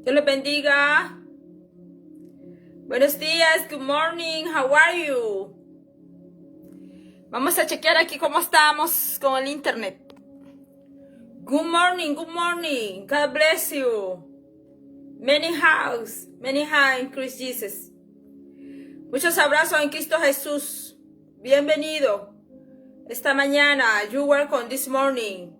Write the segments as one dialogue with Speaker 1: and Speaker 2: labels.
Speaker 1: Dios les bendiga. Buenos días, good morning, how are you? Vamos a chequear aquí cómo estamos con el internet. Good morning, God bless you. Many high in Christ Jesus. Muchos abrazos en Cristo Jesús. Bienvenido esta mañana. You welcome this morning.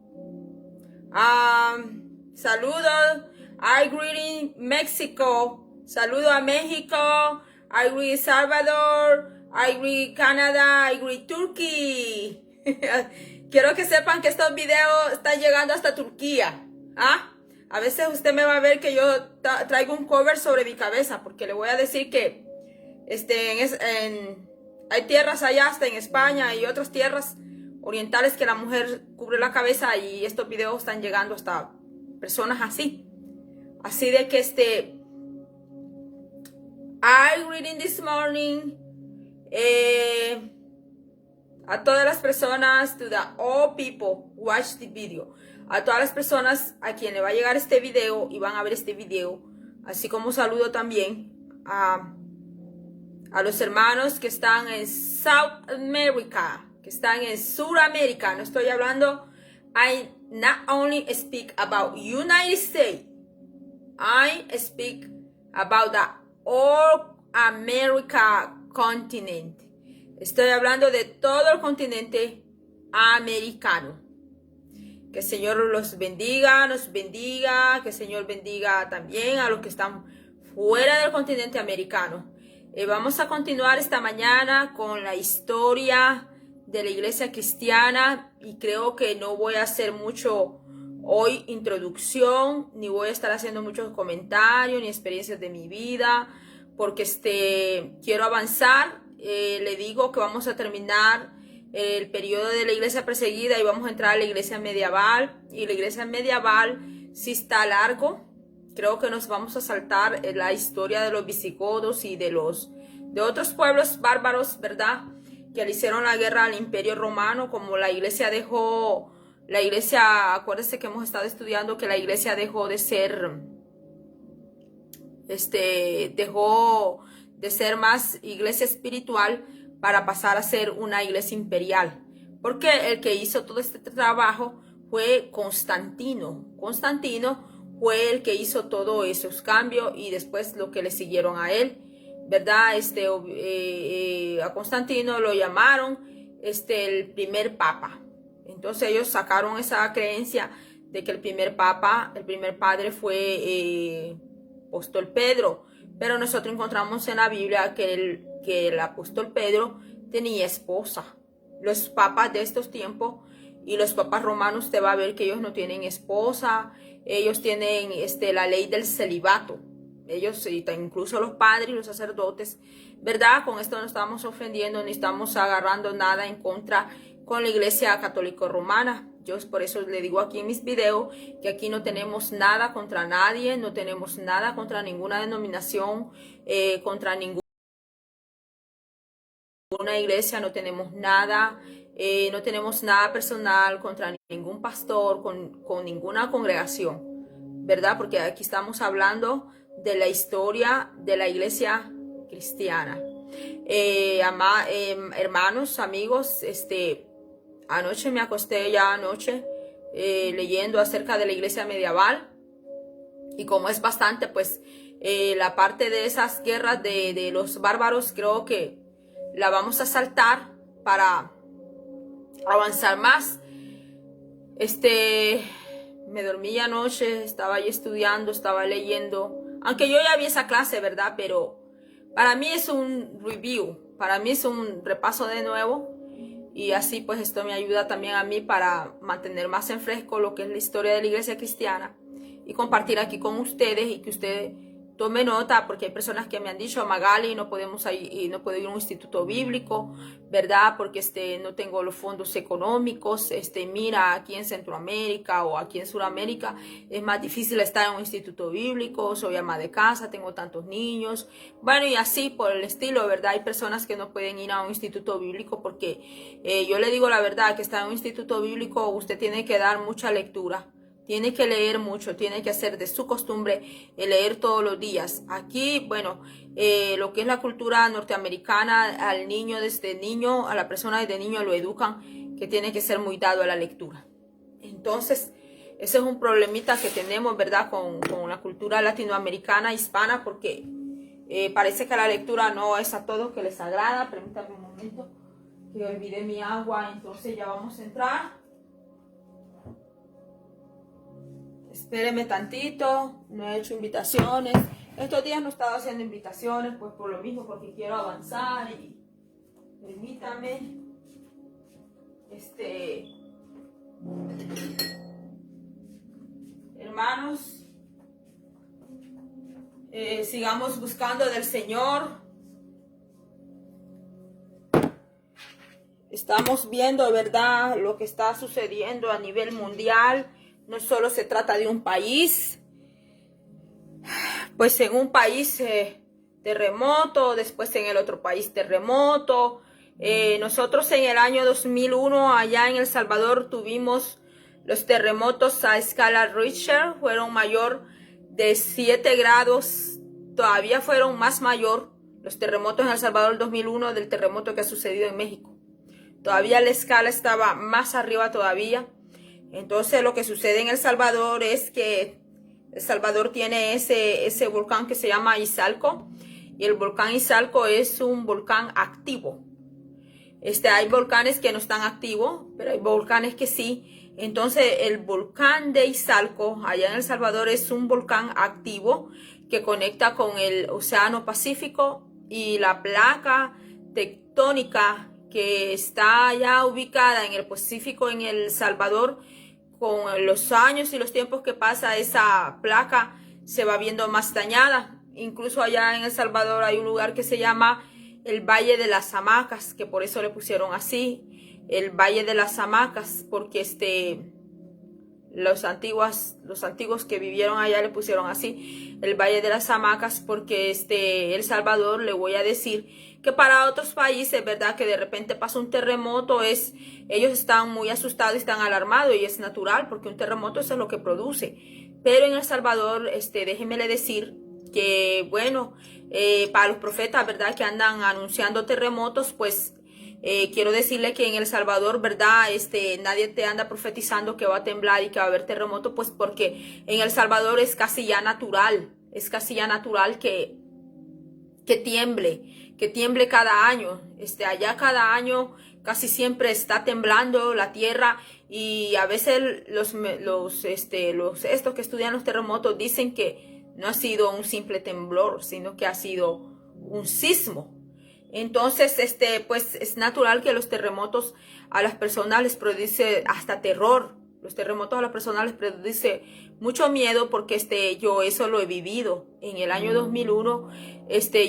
Speaker 1: Saludos. I greet Mexico. Saludo a México. I greet Salvador. I greet Canadá. I greet Turkey. Quiero que sepan que estos videos están llegando hasta Turquía. A veces usted me va a ver que yo traigo un cover sobre mi cabeza, porque le voy a decir que hay tierras allá, hasta en España y otras tierras orientales, que la mujer cubre la cabeza, y estos videos están llegando hasta personas así. Así de que I reading this morning a todas las personas, to the all people watch the video, a todas las personas a quien le va a llegar este video y van a ver este video, así como saludo también a los hermanos que están en South America, que están en Suramérica. No estoy hablando, I not only speak about United States, I speak about the all America continent. Estoy hablando de todo el continente americano. Que el Señor los bendiga, nos bendiga, que el Señor bendiga también a los que están fuera del continente americano. Vamos a continuar esta mañana con la historia de la iglesia cristiana, y creo que no voy a hacer mucho hoy introducción, ni voy a estar haciendo muchos comentarios ni experiencias de mi vida, porque quiero avanzar. Le digo que vamos a terminar el periodo de la iglesia perseguida y vamos a entrar a la iglesia medieval, y la iglesia medieval sí está largo. Creo que nos vamos a saltar la historia de los visigodos y de otros pueblos bárbaros, ¿verdad?, que le hicieron la guerra al Imperio Romano. Como la iglesia acuérdense que hemos estado estudiando que la iglesia dejó de ser más iglesia espiritual para pasar a ser una iglesia imperial, porque el que hizo todo este trabajo fue Constantino. Constantino fue el que hizo todos esos cambios, y después lo que le siguieron a él, ¿verdad? A Constantino lo llamaron el primer papa. Entonces ellos sacaron esa creencia de que el primer padre fue apóstol Pedro, pero nosotros encontramos en la Biblia que el apóstol Pedro tenía esposa. Los papas de estos tiempos y los papas romanos, te va a ver que ellos no tienen esposa. Ellos tienen la ley del celibato. Ellos, incluso los padres y los sacerdotes, ¿verdad? Con esto no estamos ofendiendo ni estamos agarrando nada en contra con la iglesia católica romana. Yo por eso le digo aquí en mis videos que aquí no tenemos nada contra nadie, no tenemos nada contra ninguna denominación, contra ninguna iglesia, no tenemos nada personal contra ningún pastor, con ninguna congregación, ¿verdad? Porque aquí estamos hablando de la historia de la iglesia cristiana. Hermanos, amigos, anoche me acosté leyendo acerca de la iglesia medieval, y como es bastante, pues la parte de esas guerras de los bárbaros, creo que la vamos a saltar para avanzar más. Me dormí anoche, estaba ahí estudiando, estaba leyendo, aunque yo ya vi esa clase, ¿verdad? Pero para mí es un review, para mí es un repaso de nuevo, y así pues esto me ayuda también a mí para mantener más en fresco lo que es la historia de la iglesia cristiana y compartir aquí con ustedes, y que ustedes tome nota, porque hay personas que me han dicho: Magali, no puedo ir a un instituto bíblico, ¿verdad? Porque no tengo los fondos económicos. Mira, aquí en Centroamérica o aquí en Sudamérica es más difícil estar en un instituto bíblico, soy ama de casa, tengo tantos niños. Bueno, y así por el estilo, ¿verdad? Hay personas que no pueden ir a un instituto bíblico porque yo le digo la verdad, que estar en un instituto bíblico usted tiene que dar mucha lectura. tiene que leer mucho, tiene que hacer de su costumbre el leer todos los días. Aquí, bueno, lo que es la cultura norteamericana, al niño desde niño, a la persona desde niño lo educan que tiene que ser muy dado a la lectura. Entonces, ese es un problemita que tenemos, ¿verdad? Con la cultura latinoamericana, hispana, porque parece que la lectura no es a todos que les agrada. Permítanme un momento que olvidé mi agua, entonces ya vamos a entrar. Espéreme tantito, no he hecho invitaciones. Estos días no he estado haciendo invitaciones, pues por lo mismo, porque quiero avanzar y permítame. Hermanos, sigamos buscando del Señor. Estamos viendo, ¿verdad?, lo que está sucediendo a nivel mundial. No solo se trata de un país, pues en un país terremoto, después en el otro país terremoto. Nosotros en el año 2001 allá en El Salvador tuvimos los terremotos a escala Richter, fueron mayor de 7 grados, todavía fueron más mayor los terremotos en El Salvador 2001 del terremoto que ha sucedido en México. Todavía la escala estaba más arriba todavía. Entonces lo que sucede en El Salvador es que El Salvador tiene ese volcán que se llama Izalco, y el volcán Izalco es un volcán activo. Hay volcanes que no están activos, pero hay volcanes que sí. Entonces el volcán de Izalco allá en El Salvador es un volcán activo que conecta con el Océano Pacífico, y la placa tectónica que está ya ubicada en el Pacífico en El Salvador, con los años y los tiempos que pasa, esa placa se va viendo más dañada. Incluso allá en El Salvador hay un lugar que se llama el Valle de las Hamacas, que por eso le pusieron así, el Valle de las Hamacas, porque los antiguos que vivieron allá le pusieron así, el Valle de las Hamacas, porque El Salvador, le voy a decir que para otros países, ¿verdad?, que de repente pasa un terremoto, ellos están muy asustados y están alarmados, y es natural, porque un terremoto eso es lo que produce. Pero en El Salvador, déjenme decir que, bueno, para los profetas, ¿verdad?, que andan anunciando terremotos, pues quiero decirle que en El Salvador, ¿verdad?, nadie te anda profetizando que va a temblar y que va a haber terremoto, pues porque en El Salvador es casi ya natural que tiemble cada año. Allá cada año casi siempre está temblando la tierra, y a veces estos que estudian los terremotos dicen que no ha sido un simple temblor, sino que ha sido un sismo. Entonces, pues es natural que los terremotos a las personas les produce hasta terror. Los terremotos a las personas les produce mucho miedo, porque yo eso lo he vivido. En el año 2001,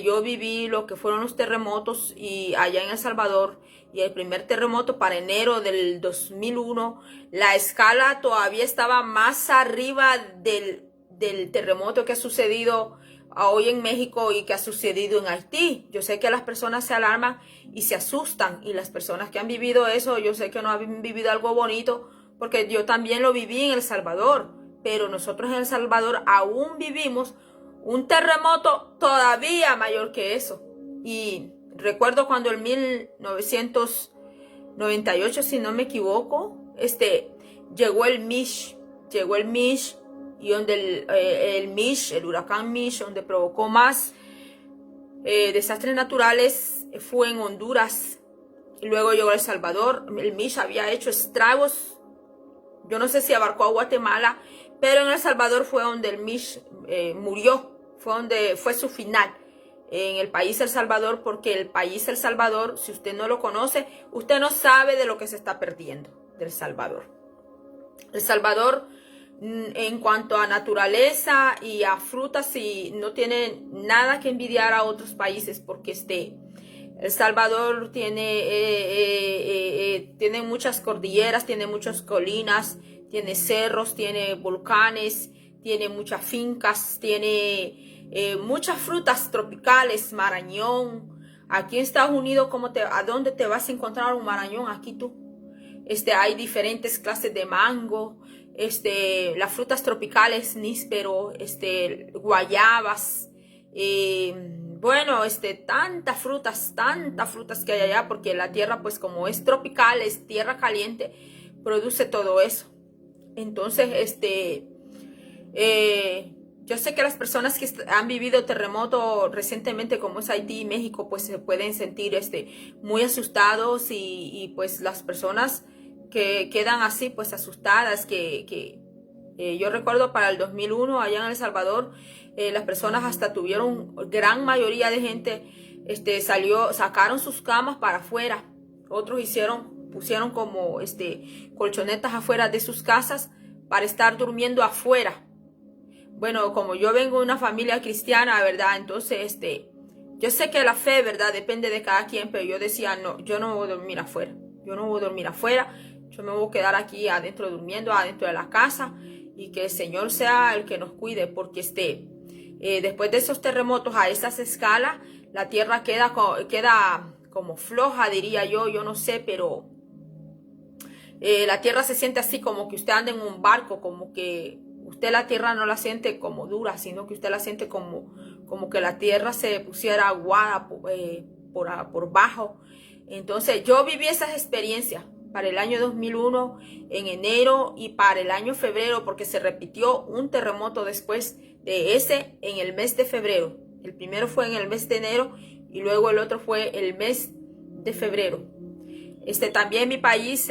Speaker 1: yo viví lo que fueron los terremotos y allá en El Salvador, y el primer terremoto para enero del 2001, la escala todavía estaba más arriba del terremoto que ha sucedido hoy en México y que ha sucedido en Haití. Yo sé que las personas se alarman y se asustan, y las personas que han vivido eso, yo sé que no han vivido algo bonito, porque yo también lo viví en El Salvador, pero nosotros en El Salvador aún vivimos un terremoto todavía mayor que eso. Y recuerdo cuando en 1998, si no me equivoco, llegó el Mish, y donde el huracán Mish, donde provocó más desastres naturales, fue en Honduras, y luego llegó a El Salvador. El Mish había hecho estragos, yo no sé si abarcó a Guatemala, pero en El Salvador fue donde el Mish murió, fue su final en el país El Salvador, porque el país El Salvador, si usted no lo conoce, usted no sabe de lo que se está perdiendo del Salvador. El Salvador, en cuanto a naturaleza y a frutas, y no tiene nada que envidiar a otros países, porque El Salvador tiene muchas cordilleras, tiene muchas colinas, tiene cerros, tiene volcanes, tiene muchas fincas, tiene muchas frutas tropicales, marañón. Aquí en Estados Unidos, ¿a dónde te vas a encontrar un marañón? Aquí tú. Hay diferentes clases de mango, las frutas tropicales, níspero, guayabas, bueno, tantas frutas que hay allá, porque la tierra, pues como es tropical, es tierra caliente, produce todo eso. Entonces, yo sé que las personas que han vivido terremoto recientemente, como es Haití y México, pues se pueden sentir muy asustados y pues las personas que quedan así, pues asustadas, yo recuerdo para el 2001 allá en El Salvador, las personas hasta tuvieron, gran mayoría de gente sacaron sus camas para afuera, otros pusieron como colchonetas afuera de sus casas para estar durmiendo afuera. Bueno, como yo vengo de una familia cristiana, ¿verdad? Entonces, yo sé que la fe, ¿verdad? Depende de cada quien, pero yo decía, no, yo no voy a dormir afuera. Yo no voy a dormir afuera. Yo me voy a quedar aquí adentro durmiendo, adentro de la casa, y que el Señor sea el que nos cuide, porque después de esos terremotos a esas escalas, la tierra queda como floja, diría yo no sé, pero la tierra se siente así como que usted anda en un barco, como que usted la tierra no la siente como dura, sino que usted la siente como que la tierra se pusiera aguada por bajo. Entonces yo viví esas experiencias para el año 2001 en enero y para el año febrero, porque se repitió un terremoto después de ese en el mes de febrero. El primero fue en el mes de enero y luego el otro fue el mes de febrero. También mi país,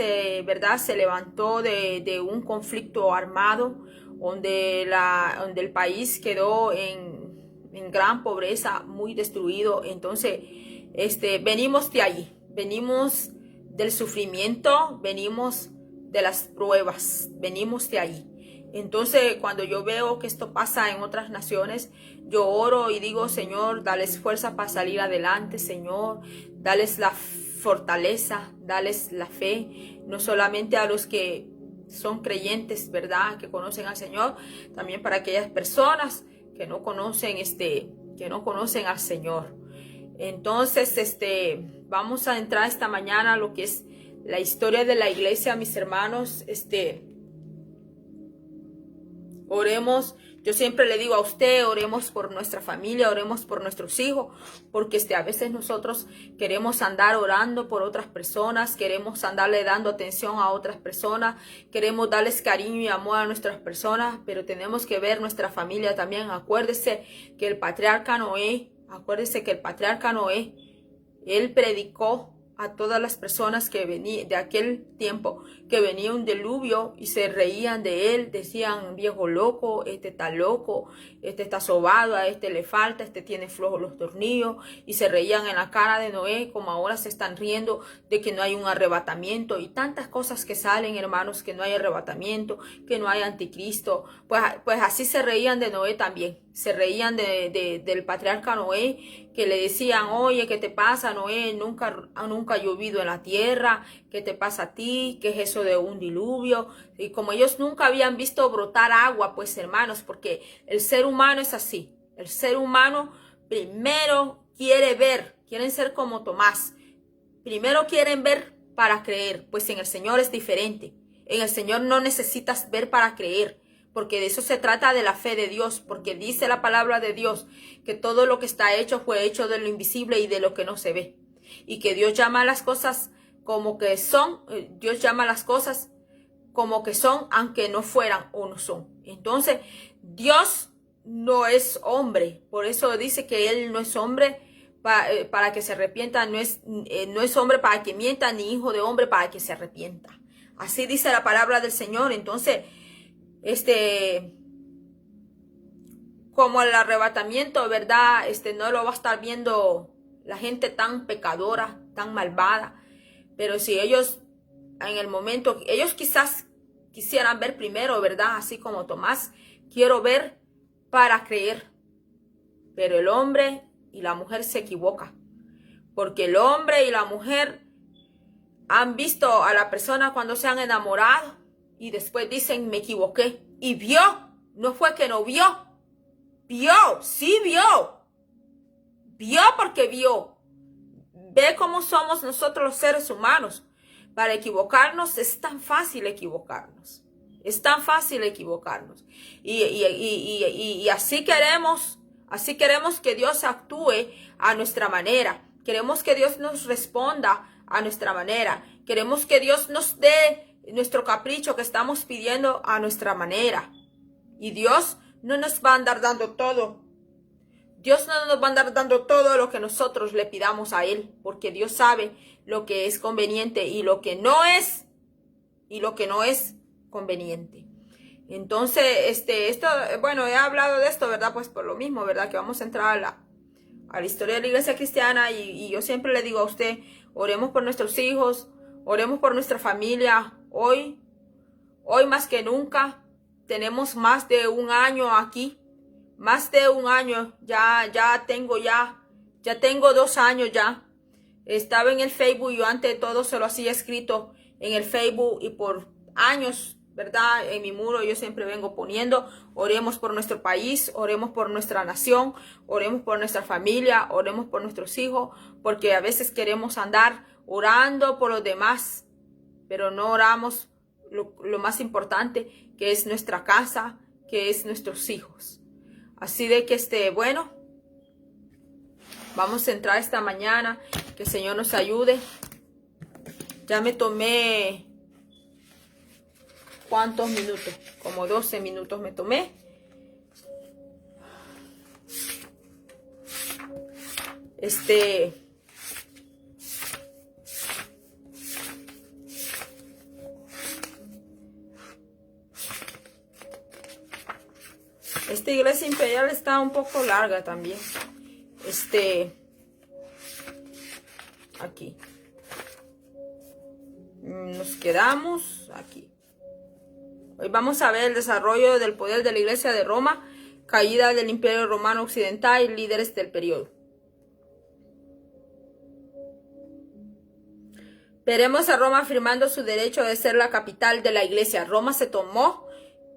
Speaker 1: ¿verdad? Se levantó de un conflicto armado donde el país quedó en gran pobreza, muy destruido. Entonces, venimos de allí, venimos del sufrimiento, venimos de las pruebas, venimos de allí. Entonces, cuando yo veo que esto pasa en otras naciones, yo oro y digo, Señor, dales fuerza para salir adelante, Señor, dales la fortaleza, dales la fe, no solamente a los que son creyentes, ¿verdad?, que conocen al Señor, también para aquellas personas que no conocen al Señor. Entonces, vamos a entrar esta mañana a lo que es la historia de la iglesia, mis hermanos. Oremos. Yo siempre le digo a usted, oremos por nuestra familia, oremos por nuestros hijos, porque a veces nosotros queremos andar orando por otras personas, queremos andarle dando atención a otras personas, queremos darles cariño y amor a nuestras personas, pero tenemos que ver nuestra familia también. Acuérdese que el patriarca Noé, él predicó a todas las personas que venían de aquel tiempo, que venía un diluvio y se reían de él, decían, viejo loco, está loco, está sobado, a le falta, tiene flojos los tornillos, y se reían en la cara de Noé, como ahora se están riendo de que no hay un arrebatamiento, y tantas cosas que salen, hermanos, que no hay arrebatamiento, que no hay anticristo. Pues así se reían de Noé también, se reían del patriarca Noé, que le decían, oye, ¿qué te pasa, Noé? Nunca ha llovido en la tierra, ¿qué te pasa a ti? ¿Qué es eso de un diluvio? Y como ellos nunca habían visto brotar agua, pues hermanos, porque el ser humano es así, el ser humano primero quieren ser como Tomás, primero quieren ver para creer. Pues en el Señor es diferente, en el Señor no necesitas ver para creer, porque de eso se trata, de la fe de Dios, porque dice la palabra de Dios que todo lo que está hecho fue hecho de lo invisible y de lo que no se ve, y que Dios llama a las cosas como que son, Dios llama a las cosas como que son, aunque no fueran o no son. Entonces, Dios no es hombre, por eso dice que Él no es hombre para que se arrepienta, no es hombre para que mienta, ni hijo de hombre para que se arrepienta. Así dice la palabra del Señor. Entonces, como el arrebatamiento, ¿verdad? No lo va a estar viendo la gente tan pecadora, tan malvada. Pero si ellos, en el momento, ellos quizás quisieran ver primero, ¿verdad? Así como Tomás, quiero ver para creer. Pero el hombre y la mujer se equivocan. Porque el hombre y la mujer han visto a la persona cuando se han enamorado y después dicen, me equivoqué. Y vio, no fue que no vio. Vio, sí vio. Vio porque vio. Ve cómo somos nosotros los seres humanos. Para equivocarnos es tan fácil equivocarnos. Es tan fácil equivocarnos. Y así queremos que Dios actúe a nuestra manera. Queremos que Dios nos responda a nuestra manera. Queremos que Dios nos dé nuestro capricho que estamos pidiendo a nuestra manera. Y Dios no nos va a andar dando todo. Dios no nos va a andar dando todo lo que nosotros le pidamos a Él, porque Dios sabe lo que es conveniente y lo que no es conveniente. Entonces, bueno, he hablado de esto, ¿verdad? Pues por lo mismo, ¿verdad? Que vamos a entrar a la historia de la iglesia cristiana y yo siempre le digo a usted, oremos por nuestros hijos, oremos por nuestra familia. Hoy más que nunca, tenemos más de un año aquí, más de un año, ya tengo 2 años ya. Estaba en el Facebook, yo antes todo se lo hacía escrito en el Facebook y por años, ¿verdad? En mi muro yo siempre vengo poniendo, oremos por nuestro país, oremos por nuestra nación, oremos por nuestra familia, oremos por nuestros hijos, porque a veces queremos andar orando por los demás, pero no oramos lo más importante, que es nuestra casa, que es nuestros hijos. Así de que bueno, vamos a entrar esta mañana, que el Señor nos ayude. Ya me tomé, ¿cuántos minutos? Como 12 minutos me tomé. Esta iglesia imperial está un poco larga también. Aquí. Nos quedamos aquí. Hoy vamos a ver el desarrollo del poder de la iglesia de Roma, caída del Imperio Romano Occidental y líderes del periodo. Veremos a Roma afirmando su derecho de ser la capital de la iglesia. Roma se tomó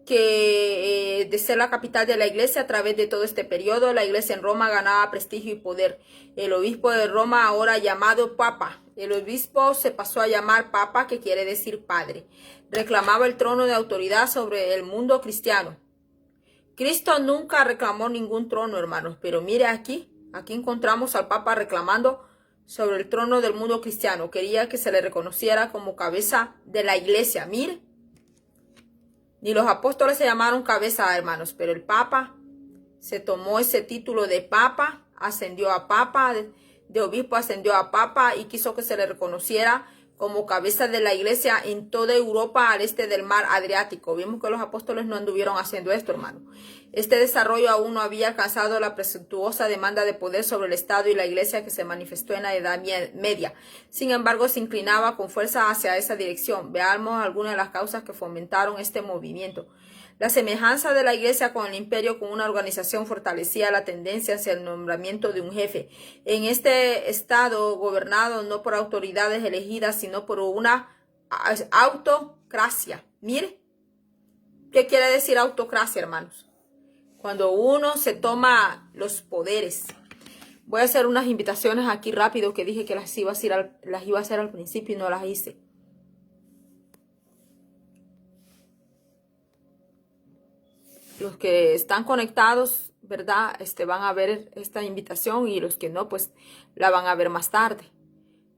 Speaker 1: de ser la capital de la iglesia a través de todo este periodo. La iglesia en Roma ganaba prestigio y poder. El obispo de Roma, ahora llamado Papa. El obispo se pasó a llamar Papa, que quiere decir padre. Reclamaba el trono de autoridad sobre el mundo cristiano. Cristo nunca reclamó ningún trono, hermanos, pero mire aquí encontramos al Papa reclamando sobre el trono del mundo cristiano. Quería que se le reconociera como cabeza de la iglesia. Mire, ni los apóstoles se llamaron cabeza, hermanos, pero el Papa se tomó ese título de Papa, ascendió a Papa, de obispo ascendió a Papa y quiso que se le reconociera como cabeza de la iglesia en toda Europa al este del mar Adriático. Vimos que los apóstoles no anduvieron haciendo esto, hermano. Este desarrollo aún no había alcanzado la presuntuosa demanda de poder sobre el Estado y la iglesia que se manifestó en la Edad Media. Sin embargo, se inclinaba con fuerza hacia esa dirección. Veamos algunas de las causas que fomentaron este movimiento. La semejanza de la iglesia con el imperio, con una organización, fortalecía la tendencia hacia el nombramiento de un jefe. En este estado gobernado no por autoridades elegidas, sino por una autocracia. Mire, ¿qué quiere decir autocracia, hermanos? Cuando uno se toma los poderes. Voy a hacer unas invitaciones aquí rápido que dije que las iba a hacer al principio y no las hice. Los que están conectados, ¿verdad? Van a ver esta invitación y los que no, pues la van a ver más tarde.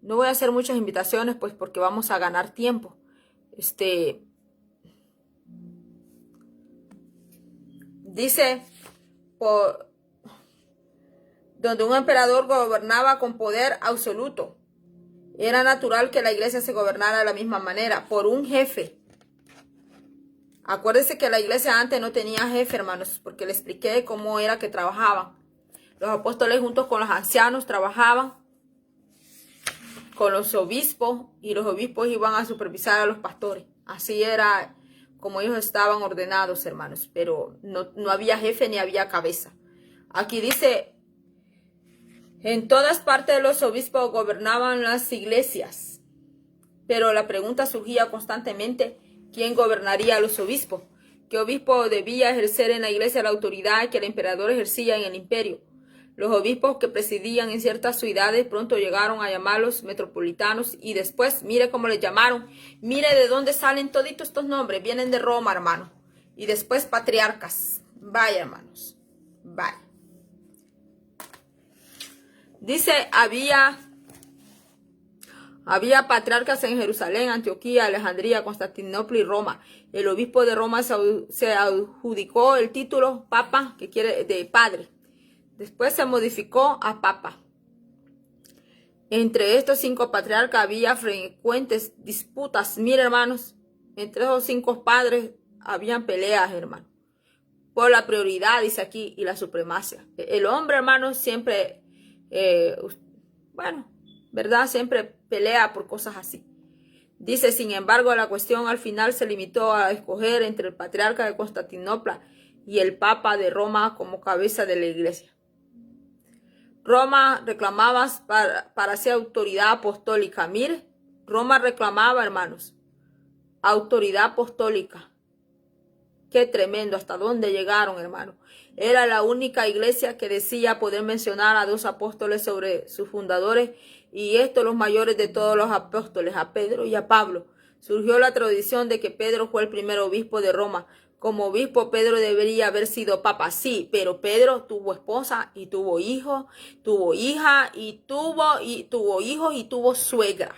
Speaker 1: No voy a hacer muchas invitaciones, pues porque vamos a ganar tiempo. Dice, donde un emperador gobernaba con poder absoluto, era natural que la iglesia se gobernara de la misma manera, por un jefe. Acuérdense que la iglesia antes no tenía jefe, hermanos, porque le expliqué cómo era que trabajaban. Los apóstoles juntos con los ancianos trabajaban con los obispos y los obispos iban a supervisar a los pastores. Así era como ellos estaban ordenados, hermanos, pero no había jefe ni había cabeza. Aquí dice, en todas partes los obispos gobernaban las iglesias, pero la pregunta surgía constantemente, ¿quién gobernaría a los obispos? ¿Qué obispo debía ejercer en la iglesia la autoridad que el emperador ejercía en el imperio? Los obispos que presidían en ciertas ciudades pronto llegaron a llamarlos metropolitanos y después, mire cómo les llamaron. Mire de dónde salen toditos estos nombres. Vienen de Roma, hermano. Y después patriarcas. Vaya, hermanos. Vaya. Dice, había patriarcas en Jerusalén, Antioquía, Alejandría, Constantinopla y Roma. El obispo de Roma se adjudicó el título papa, que quiere de padre. Después se modificó a papa. Entre estos 5 patriarcas había frecuentes disputas. Mire, hermanos, entre esos 5 padres habían peleas, hermano. Por la prioridad, dice aquí, y la supremacia. El hombre, hermano, siempre, ¿verdad? Siempre pelea por cosas así. Dice, sin embargo, la cuestión al final se limitó a escoger entre el patriarca de Constantinopla y el papa de Roma como cabeza de la iglesia. Roma reclamaba para ser autoridad apostólica. Mire, Roma reclamaba, hermanos, autoridad apostólica. Qué tremendo, hasta dónde llegaron, hermano. Era la única iglesia que decía poder mencionar a 2 apóstoles sobre sus fundadores, y estos los mayores de todos los apóstoles, a Pedro y a Pablo. Surgió la tradición de que Pedro fue el primer obispo de Roma. Como obispo, Pedro debería haber sido papa, sí, pero Pedro tuvo esposa y tuvo hijo, tuvo hija y tuvo hijos y tuvo suegra.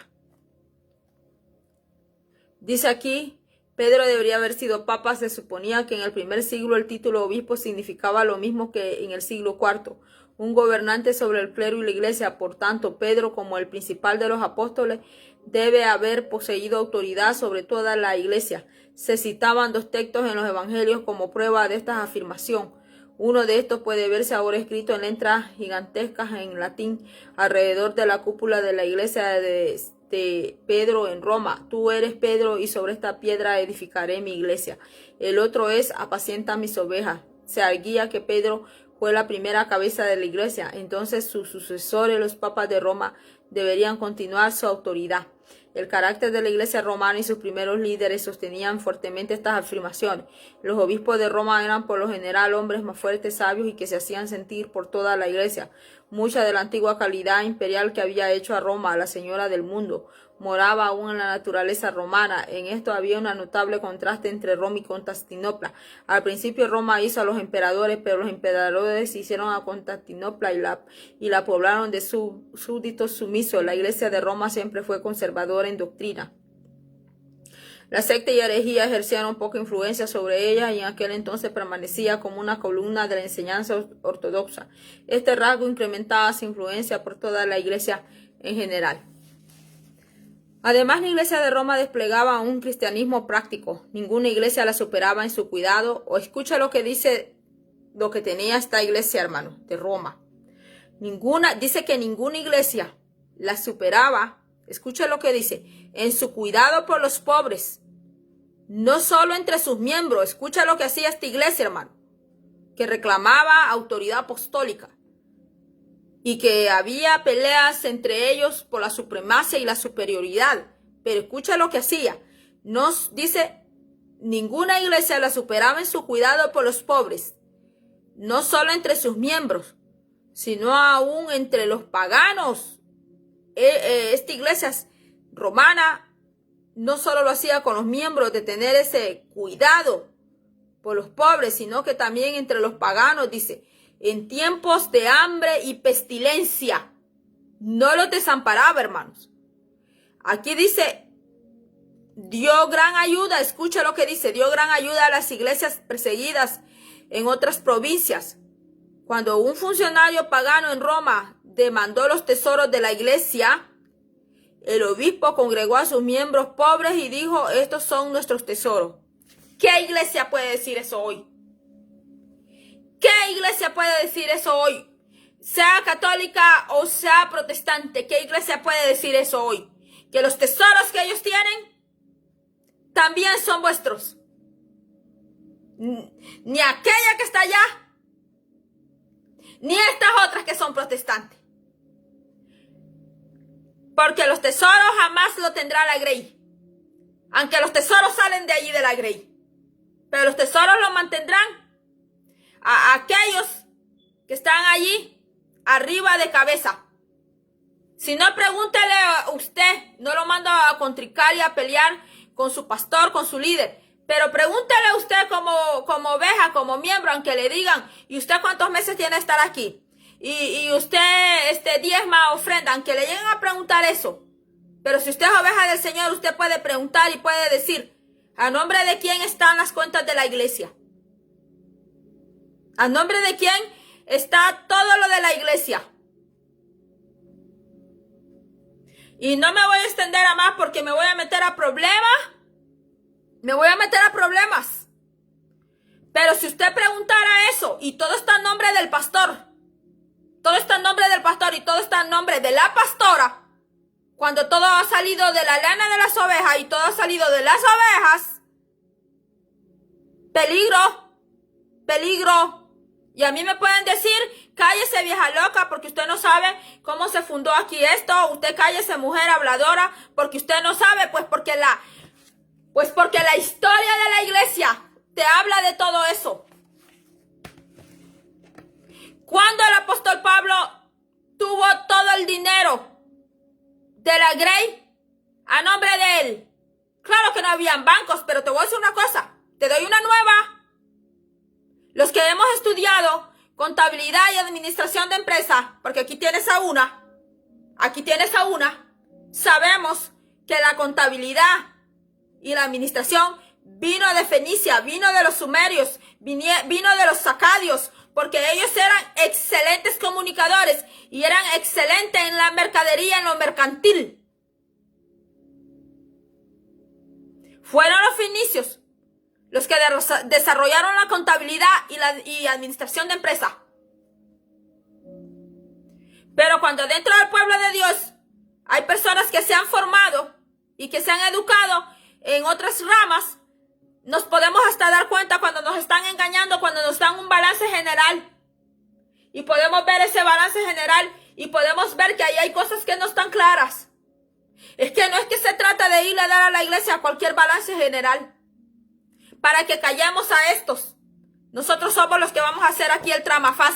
Speaker 1: Dice aquí, Pedro debería haber sido papa. Se suponía que en el primer siglo el título obispo significaba lo mismo que en el siglo IV, un gobernante sobre el clero y la iglesia. Por tanto, Pedro, como el principal de los apóstoles, debe haber poseído autoridad sobre toda la iglesia. Se citaban 2 textos en los evangelios como prueba de esta afirmación. Uno de estos puede verse ahora escrito en letras gigantescas en latín alrededor de la cúpula de la iglesia de Pedro en Roma. Tú eres Pedro, y sobre esta piedra edificaré mi iglesia. El otro es, apacienta mis ovejas. Se arguía que Pedro fue la primera cabeza de la iglesia. Entonces sus sucesores, los papas de Roma, deberían continuar su autoridad. El carácter de la iglesia romana y sus primeros líderes sostenían fuertemente estas afirmaciones. Los obispos de Roma eran por lo general hombres más fuertes, sabios y que se hacían sentir por toda la iglesia. Mucha de la antigua calidad imperial que había hecho a Roma la señora del mundo moraba aún en la naturaleza romana. En esto había un notable contraste entre Roma y Constantinopla. Al principio Roma hizo a los emperadores, pero los emperadores hicieron a Constantinopla y la poblaron de súbditos sumisos. La iglesia de Roma siempre fue conservadora en doctrina. La secta y herejía ejercieron poca influencia sobre ella, y en aquel entonces permanecía como una columna de la enseñanza ortodoxa. Este rasgo incrementaba su influencia por toda la iglesia en general. Además, la iglesia de Roma desplegaba un cristianismo práctico. Ninguna iglesia la superaba en su cuidado. O escucha lo que dice, lo que tenía esta iglesia, hermano, de Roma. Dice que ninguna iglesia la superaba. Escucha lo que dice, en su cuidado por los pobres. No solo entre sus miembros. Escucha lo que hacía esta iglesia, hermano, que reclamaba autoridad apostólica y que había peleas entre ellos por la supremacia y la superioridad. Pero escucha lo que hacía. Dice, ninguna iglesia la superaba en su cuidado por los pobres, no solo entre sus miembros, sino aún entre los paganos. Esta iglesia romana no solo lo hacía con los miembros, de tener ese cuidado por los pobres, sino que también entre los paganos. Dice, en tiempos de hambre y pestilencia no los desamparaba, hermanos. Aquí dice, dio gran ayuda. Escucha lo que dice, dio gran ayuda a las iglesias perseguidas en otras provincias. Cuando un funcionario pagano en Roma demandó los tesoros de la iglesia, el obispo congregó a sus miembros pobres y dijo, estos son nuestros tesoros. ¿Qué iglesia puede decir eso hoy? ¿Qué iglesia puede decir eso hoy? Sea católica o sea protestante, ¿qué iglesia puede decir eso hoy? Que los tesoros que ellos tienen también son vuestros. Ni aquella que está allá, ni estas otras que son protestantes. Porque los tesoros jamás lo tendrá la Grey. Aunque los tesoros salen de allí de la Grey. Pero los tesoros los mantendrán a aquellos que están allí arriba de cabeza. Si no, pregúntele a usted, no lo mando a contricar y a pelear con su pastor, con su líder. Pero pregúntele a usted como oveja, como miembro, aunque le digan, ¿y usted cuántos meses tiene de estar aquí? Y usted diezma, ofrenda, aunque le lleguen a preguntar eso. Pero si usted es oveja del Señor, usted puede preguntar y puede decir, ¿a nombre de quién están las cuentas de la iglesia? ¿A nombre de quién está todo lo de la iglesia? Y no me voy a extender a más porque me voy a meter a problemas. Me voy a meter a problemas. Pero si usted preguntara eso y todo está en nombre del pastor, todo está en nombre del pastor y todo está en nombre de la pastora, cuando todo ha salido de la lana de las ovejas y todo ha salido de las ovejas, peligro, peligro. Y a mí me pueden decir, cállese vieja loca porque usted no sabe cómo se fundó aquí esto, usted cállese mujer habladora porque usted no sabe, pues porque la historia de la iglesia te habla de todo eso. Cuando el apóstol Pablo tuvo todo el dinero de la Grey a nombre de él, claro que no habían bancos, pero te voy a decir una cosa, te doy una nueva. Los que hemos estudiado contabilidad y administración de empresa, porque aquí tienes a una, sabemos que la contabilidad y la administración vino de Fenicia, vino de los sumerios, vino de los acadios, porque ellos eran excelentes comunicadores y eran excelentes en la mercadería, en lo mercantil. Fueron los fenicios los que desarrollaron la contabilidad y administración de empresa. Pero cuando dentro del pueblo de Dios hay personas que se han formado y que se han educado en otras ramas, nos podemos hasta dar cuenta cuando nos están engañando, cuando nos dan un balance general. Y podemos ver ese balance general y podemos ver que ahí hay cosas que no están claras. Es que no es que se trata de ir a dar a la iglesia cualquier balance general para que callemos a estos. Nosotros somos los que vamos a hacer aquí el tramafaz.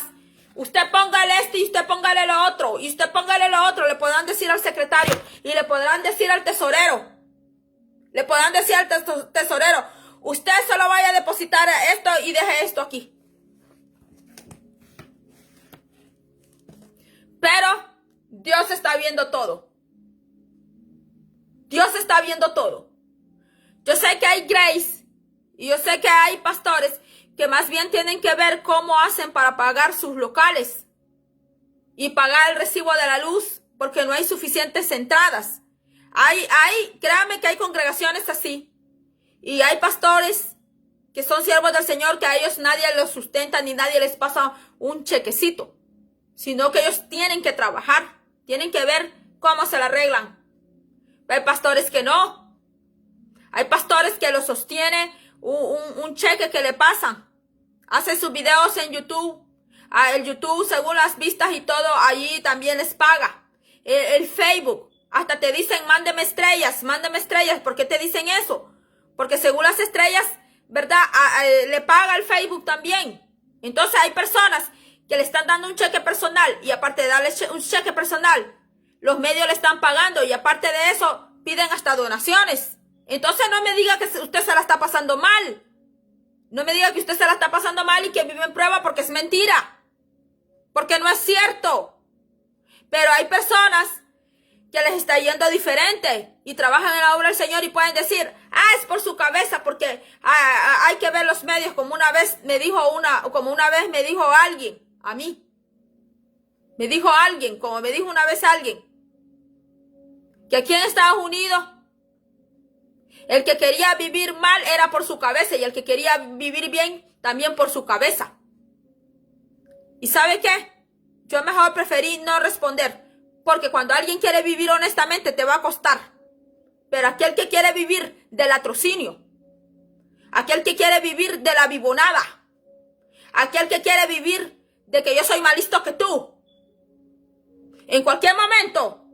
Speaker 1: Usted póngale esto y usted póngale lo otro. Y usted póngale lo otro. Le podrán decir al secretario. Y le podrán decir al tesorero. Le podrán decir al tesorero. Usted solo vaya a depositar esto y deje esto aquí. Pero Dios está viendo todo. Dios está viendo todo. Yo sé que hay grace. Y yo sé que hay pastores que más bien tienen que ver cómo hacen para pagar sus locales y pagar el recibo de la luz porque no hay suficientes entradas. Créanme que hay congregaciones así y hay pastores que son siervos del Señor que a ellos nadie los sustenta ni nadie les pasa un chequecito, sino que ellos tienen que trabajar, tienen que ver cómo se la arreglan. Hay pastores que no. Hay pastores que los sostiene un cheque que le pasan. Hacen sus videos en YouTube. El YouTube, según las vistas y todo, allí también les paga. El Facebook, hasta te dicen, mándeme estrellas. ¿Por qué te dicen eso? Porque según las estrellas, ¿verdad? Le paga el Facebook también. Entonces hay personas que le están dando un cheque personal y aparte de darle un cheque personal, los medios le están pagando y aparte de eso, piden hasta donaciones. Entonces no me diga que usted se la está pasando mal. No me diga que usted se la está pasando mal y que vive en prueba porque es mentira. Porque no es cierto. Pero hay personas que les está yendo diferente y trabajan en la obra del Señor y pueden decir, es por su cabeza porque hay que ver los medios como una vez me dijo alguien a mí. Me dijo alguien, como me dijo una vez alguien, que aquí en Estados Unidos el que quería vivir mal era por su cabeza y el que quería vivir bien también por su cabeza. ¿Y sabe qué? Yo mejor preferí no responder, porque cuando alguien quiere vivir honestamente te va a costar. Pero aquel que quiere vivir del latrocinio, aquel que quiere vivir de la vivonada, aquel que quiere vivir de que yo soy más listo que tú, en cualquier momento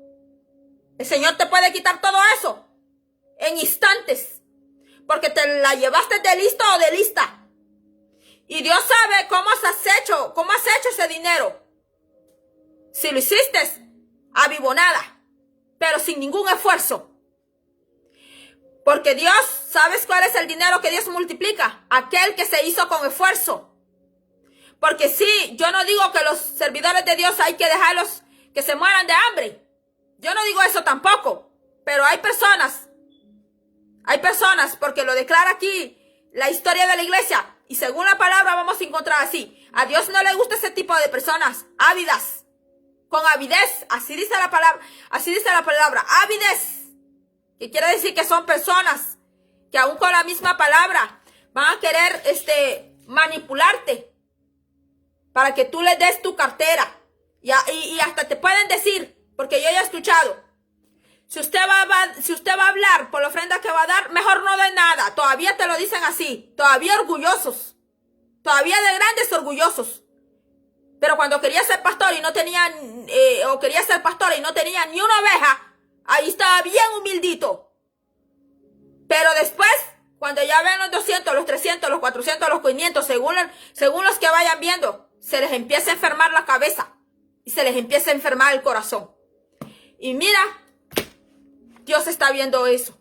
Speaker 1: el Señor te puede quitar todo eso. En instantes, porque te la llevaste de listo o de lista. Y Dios sabe cómo has hecho ese dinero. Si lo hiciste, avivonada, pero sin ningún esfuerzo. Porque Dios, ¿sabes cuál es el dinero que Dios multiplica? Aquel que se hizo con esfuerzo. Porque sí, yo no digo que los servidores de Dios hay que dejarlos que se mueran de hambre. Yo no digo eso tampoco. Pero hay personas, porque lo declara aquí la historia de la iglesia. Y según la palabra vamos a encontrar así. A Dios no le gusta ese tipo de personas ávidas. Con avidez, así dice la palabra, avidez. Que quiere decir que son personas que aún con la misma palabra van a querer manipularte para que tú les des tu cartera. Y hasta te pueden decir, porque yo ya he escuchado, si usted va a hablar por la ofrenda que va a dar, mejor no dé nada. Todavía te lo dicen así, todavía orgullosos, todavía de grandes orgullosos. Pero cuando quería ser pastor y no tenía, o quería ser pastora y no tenía ni una oveja, ahí estaba bien humildito. Pero después, cuando ya ven los 200, los 300, los 400, los 500, según los que vayan viendo, se les empieza a enfermar la cabeza y se les empieza a enfermar el corazón. Y mira, Dios está viendo eso.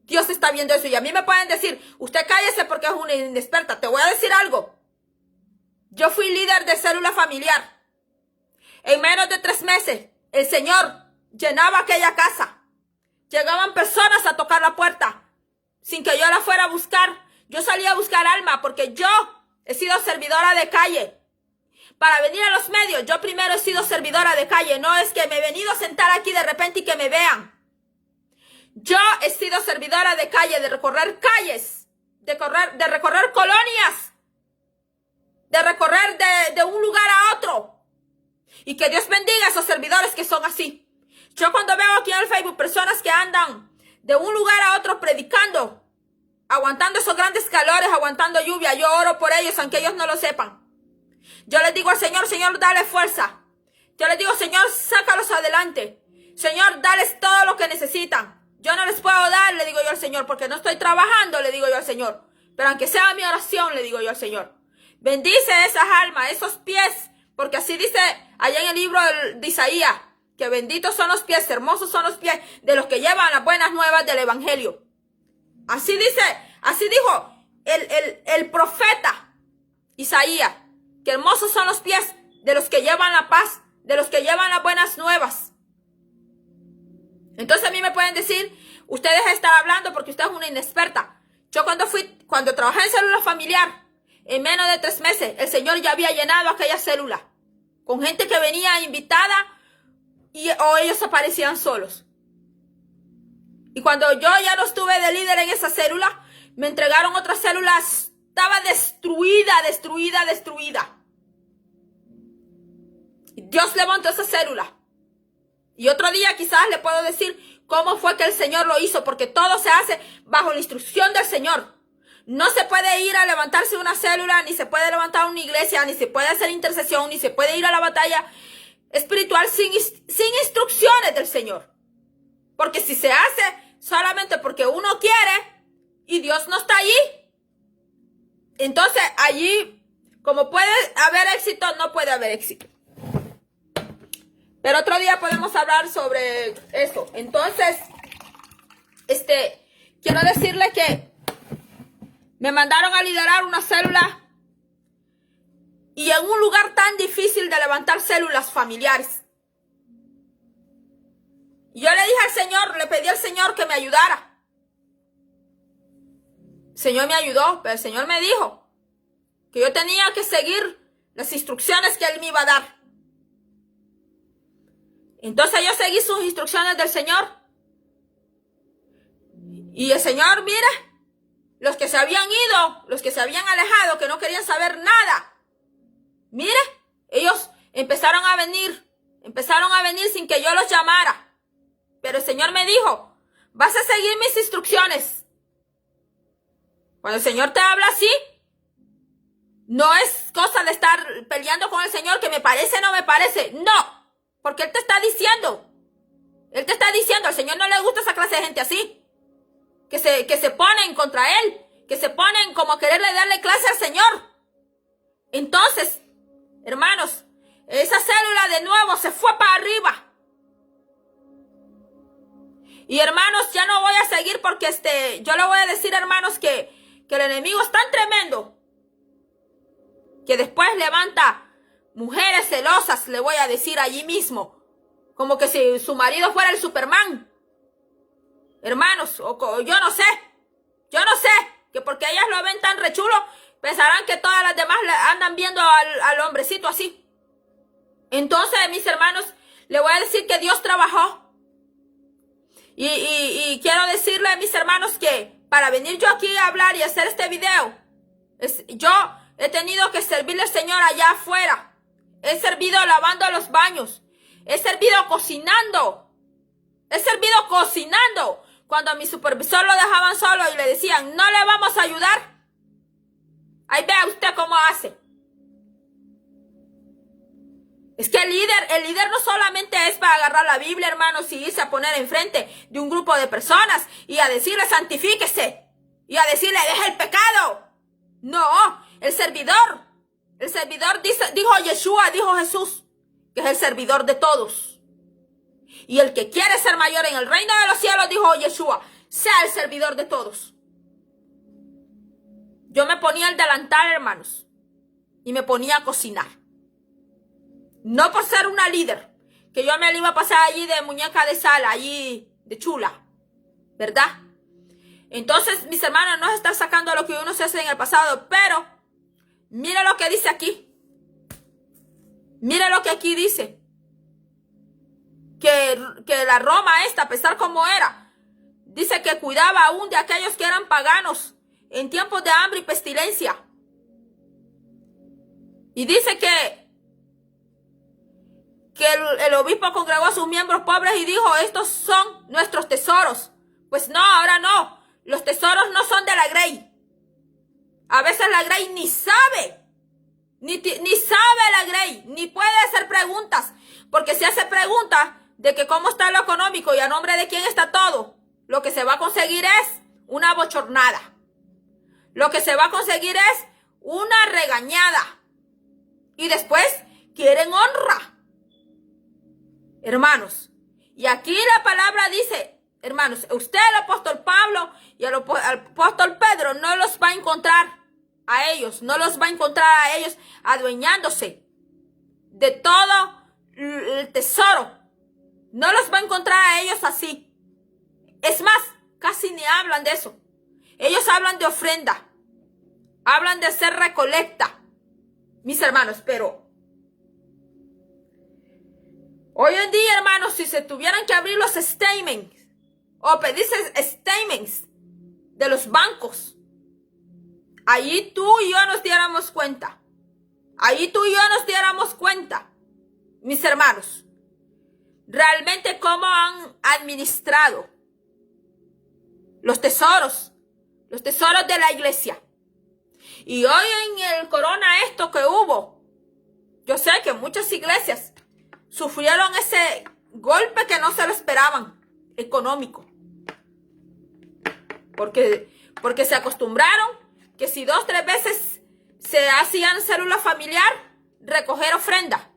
Speaker 1: Dios está viendo eso. Y a mí me pueden decir, usted cállese porque es una inexperta. Te voy a decir algo. Yo fui líder de célula familiar. En menos de 3 meses, el Señor llenaba aquella casa. Llegaban personas a tocar la puerta sin que yo la fuera a buscar. Yo salía a buscar alma porque yo he sido servidora de calle. Para venir a los medios, yo primero he sido servidora de calle. No es que me he venido a sentar aquí de repente y que me vean. Yo he sido servidora de calle, de recorrer calles, de recorrer colonias, de recorrer de un lugar a otro. Y que Dios bendiga a esos servidores que son así. Yo cuando veo aquí en el Facebook personas que andan de un lugar a otro predicando, aguantando esos grandes calores, aguantando lluvia, yo oro por ellos aunque ellos no lo sepan. Yo les digo al Señor, Señor, dale fuerza. Yo les digo, Señor, sácalos adelante. Señor, dales todo lo que necesitan. Yo no les puedo dar, le digo yo al Señor, porque no estoy trabajando, le digo yo al Señor. Pero aunque sea mi oración, le digo yo al Señor. Bendice esas almas, esos pies, porque así dice allá en el libro de Isaías, que benditos son los pies, hermosos son los pies de los que llevan las buenas nuevas del evangelio. Así dijo el profeta Isaías, que hermosos son los pies de los que llevan la paz, de los que llevan las buenas nuevas. Entonces a mí me pueden decir, ustedes están hablando porque usted es una inexperta. Yo cuando trabajé en célula familiar, en menos de 3 meses, el Señor ya había llenado aquella célula con gente que venía invitada o ellos aparecían solos. Y cuando yo ya no estuve de líder en esa célula, me entregaron otras células. Estaba destruida. Dios levantó esa célula. Y otro día quizás le puedo decir cómo fue que el Señor lo hizo, porque todo se hace bajo la instrucción del Señor. No se puede ir a levantarse una célula, ni se puede levantar una iglesia, ni se puede hacer intercesión, ni se puede ir a la batalla espiritual sin instrucciones del Señor. Porque si se hace solamente porque uno quiere y Dios no está allí, entonces allí, como puede haber éxito, no puede haber éxito. Pero otro día podemos hablar sobre eso. Entonces, quiero decirle que me mandaron a liderar una célula y en un lugar tan difícil de levantar células familiares. Y yo le dije al Señor, le pedí al Señor que me ayudara. El Señor me ayudó, pero el Señor me dijo que yo tenía que seguir las instrucciones que Él me iba a dar. Entonces yo seguí sus instrucciones del Señor. Y el Señor, mira, los que se habían ido, los que se habían alejado, que no querían saber nada. Mire, ellos empezaron a venir sin que yo los llamara. Pero el Señor me dijo, vas a seguir mis instrucciones. Cuando el Señor te habla así, no es cosa de estar peleando con el Señor, que me parece, no me parece. No. Porque Él te está diciendo, al Señor no le gusta esa clase de gente así, que se ponen contra Él, que se ponen como a quererle darle clase al Señor. Entonces, hermanos, esa célula de nuevo se fue para arriba. Y hermanos, ya no voy a seguir porque yo le voy a decir, hermanos, que el enemigo es tan tremendo que después levanta mujeres celosas, le voy a decir allí mismo, como que si su marido fuera el Superman. Hermanos, yo no sé, que porque ellas lo ven tan rechulo, pensarán que todas las demás andan viendo al hombrecito así. Entonces, mis hermanos, le voy a decir que Dios trabajó. Y quiero decirle, mis hermanos, que para venir yo aquí a hablar y hacer este video, yo he tenido que servirle al Señor allá afuera. He servido lavando los baños. He servido cocinando. Cuando a mi supervisor lo dejaban solo y le decían, no le vamos a ayudar. Ahí vea usted cómo hace. Es que el líder no solamente es para agarrar la Biblia, hermanos, y irse a poner enfrente de un grupo de personas y a decirle santifíquese y a decirle deje el pecado. No, el servidor dijo Yeshua, dijo Jesús, que es el servidor de todos. Y el que quiere ser mayor en el reino de los cielos, dijo Yeshua, sea el servidor de todos. Yo me ponía el delantal, hermanos, y me ponía a cocinar. No por ser una líder, que yo me la iba a pasar allí de muñeca de sal, allí de chula, ¿verdad? Entonces, mis hermanos, no se está sacando lo que uno se hace en el pasado, pero mire lo que dice aquí. Mire lo que aquí dice. Que la Roma esta, a pesar como era, dice que cuidaba aún de aquellos que eran paganos en tiempos de hambre y pestilencia. Y dice que el obispo congregó a sus miembros pobres y dijo, estos son nuestros tesoros. Pues no, ahora no. Los tesoros no son de la Grey. A veces la Grey ni sabe. Ni sabe la Grey. Ni puede hacer preguntas. Porque si hace preguntas de que cómo está lo económico y a nombre de quién está todo, lo que se va a conseguir es una bochornada. Lo que se va a conseguir es una regañada. Y después quieren honra. Hermanos, y aquí la palabra dice, hermanos, usted, el apóstol Pablo y el apóstol Pedro, no los va a encontrar a ellos, adueñándose de todo el tesoro. No los va a encontrar a ellos así. Es más, casi ni hablan de eso. Ellos hablan de ofrenda, hablan de hacer recolecta, mis hermanos, pero hoy en día, hermanos, si se tuvieran que abrir los statements o pedirse statements de los bancos, allí tú y yo nos diéramos cuenta. Mis hermanos, realmente cómo han administrado los tesoros de la iglesia. Y hoy en el corona esto que hubo, yo sé que muchas iglesias sufrieron ese golpe que no se lo esperaban, económico. Porque se acostumbraron que si 2 o 3 veces se hacían célula familiar, recoger ofrenda.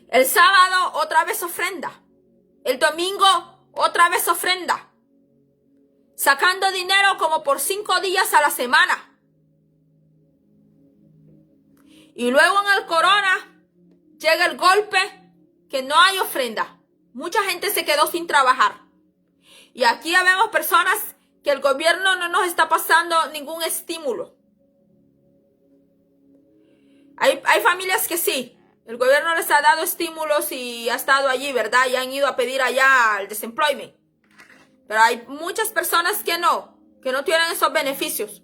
Speaker 1: El sábado otra vez ofrenda. El domingo otra vez ofrenda. Sacando dinero como por 5 días a la semana. Y luego en el corona llega el golpe que no hay ofrenda. Mucha gente se quedó sin trabajar. Y aquí ya vemos personas que el gobierno no nos está pasando ningún estímulo. Hay familias que sí. El gobierno les ha dado estímulos y ha estado allí, ¿verdad? Y han ido a pedir allá el desemployment. Pero hay muchas personas que no tienen esos beneficios.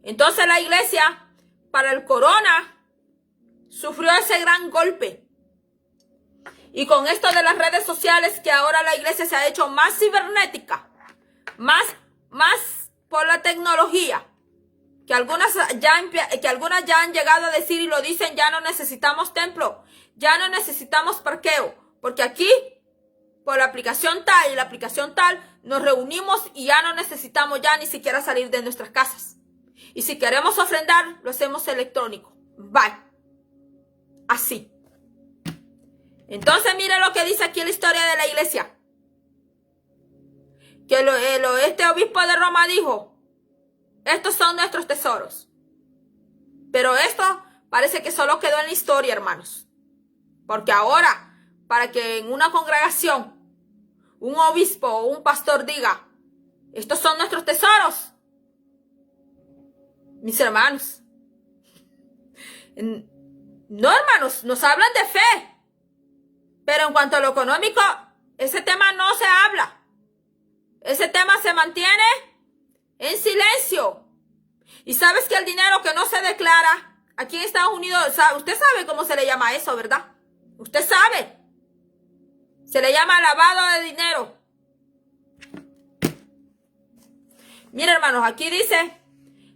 Speaker 1: Entonces la iglesia, para el corona, sufrió ese gran golpe. Y con esto de las redes sociales, que ahora la iglesia se ha hecho más cibernética, más por la tecnología, que algunas ya han llegado a decir y lo dicen, ya no necesitamos templo, ya no necesitamos parqueo, porque aquí, por la aplicación tal y la aplicación tal, nos reunimos y ya no necesitamos ya ni siquiera salir de nuestras casas. Y si queremos ofrendar, lo hacemos electrónico. Bye. Así. Entonces mire lo que dice aquí la historia de la iglesia. Que este obispo de Roma dijo, estos son nuestros tesoros. Pero esto parece que solo quedó en la historia, hermanos. Porque ahora, para que en una congregación, un obispo o un pastor diga, estos son nuestros tesoros, mis hermanos, no, hermanos, nos hablan de fe. Pero en cuanto a lo económico, ese tema no se habla. Ese tema se mantiene en silencio. Y sabes que el dinero que no se declara aquí en Estados Unidos, usted sabe cómo se le llama eso, ¿verdad? Usted sabe. Se le llama lavado de dinero. Mira, hermanos, aquí dice,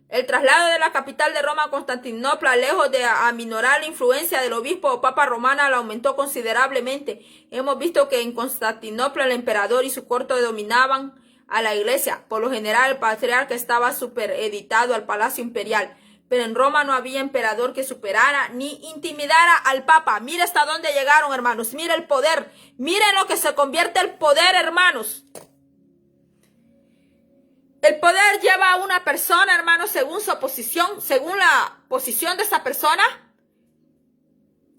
Speaker 1: el traslado de la capital de Roma a Constantinopla, lejos de aminorar la influencia del obispo o papa romana, la aumentó considerablemente. Hemos visto que en Constantinopla el emperador y su corte dominaban a la iglesia. Por lo general, el patriarca estaba supereditado al palacio imperial. Pero en Roma no había emperador que superara ni intimidara al papa. Mira hasta dónde llegaron, hermanos. Mira el poder. Miren lo que se convierte el poder, hermanos. El poder lleva a una persona, hermanos, según su posición, según la posición de esa persona,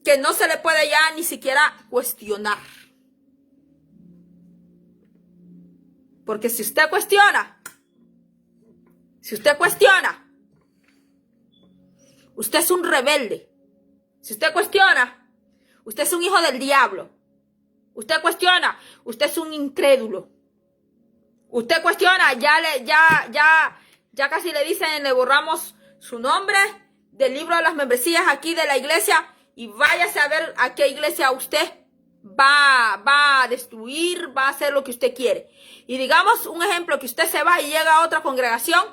Speaker 1: que no se le puede ya ni siquiera cuestionar. Porque si usted cuestiona, usted es un rebelde. Si usted cuestiona, usted es un hijo del diablo. Usted cuestiona, usted es un incrédulo. Usted cuestiona, ya casi le dicen, le borramos su nombre del libro de las membresías aquí de la iglesia y váyase a ver a qué iglesia usted va a destruir, va a hacer lo que usted quiere. Y digamos un ejemplo, que usted se va y llega a otra congregación,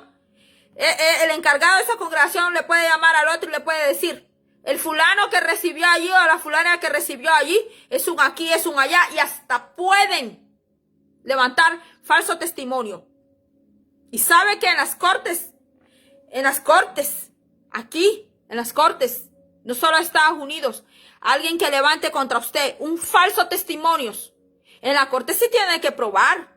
Speaker 1: el encargado de esa congregación le puede llamar al otro y le puede decir, el fulano que recibió allí o la fulana que recibió allí es un aquí, es un allá, y hasta pueden levantar falso testimonio. Y sabe que en las cortes, aquí, en las cortes, no solo en Estados Unidos, alguien que levante contra usted un falso testimonio, en la corte sí tiene que probar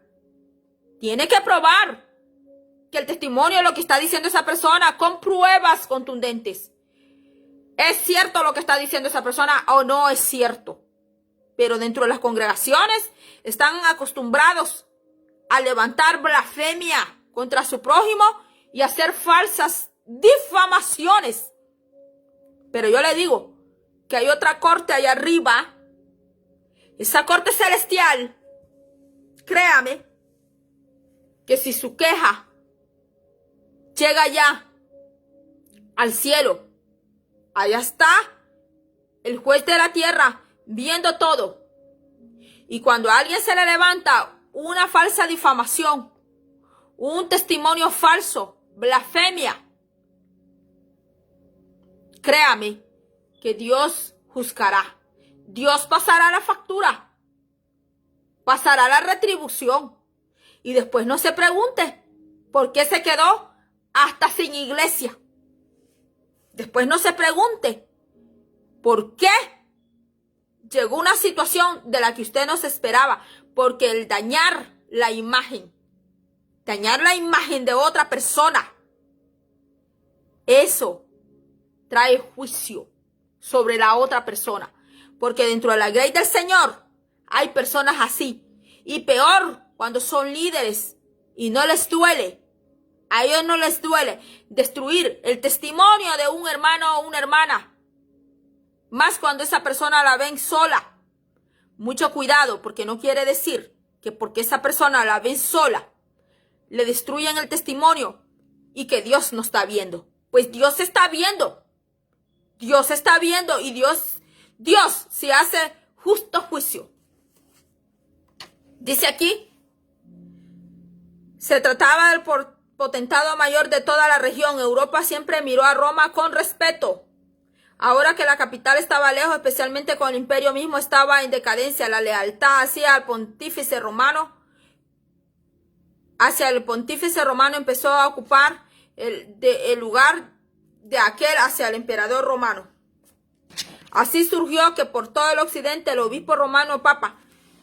Speaker 1: que el testimonio, lo que está diciendo esa persona, con pruebas contundentes, ¿es cierto lo que está diciendo esa persona o no es cierto? Pero dentro de las congregaciones están acostumbrados a levantar blasfemia contra su prójimo y hacer falsas difamaciones. Pero yo le digo que hay otra corte allá arriba, esa corte celestial, créame, que si su queja llega ya al cielo, allá está el juez de la tierra viendo todo. Y cuando a alguien se le levanta una falsa difamación, un testimonio falso, blasfemia, créame que Dios juzgará. Dios pasará la factura, pasará la retribución. Y después no se pregunte por qué se quedó hasta sin iglesia. Después no se pregunte por qué llegó una situación de la que usted no se esperaba. Porque el dañar la imagen de otra persona, eso trae juicio sobre la otra persona. Porque dentro de la grey del Señor hay personas así. Y peor cuando son líderes y no les duele. A ellos no les duele destruir el testimonio de un hermano o una hermana. Más cuando esa persona la ven sola. Mucho cuidado, porque no quiere decir que porque esa persona la ven sola, le destruyen el testimonio y que Dios no está viendo. Pues Dios está viendo. Dios está viendo y Dios se hace justo juicio. Dice aquí, se trataba del potentado mayor de toda la región. Europa siempre miró a Roma con respeto. Ahora que la capital estaba lejos, especialmente cuando el imperio mismo estaba en decadencia, la lealtad hacia el pontífice romano empezó a ocupar el lugar de aquel hacia el emperador romano. Así surgió que por todo el occidente el obispo romano papa,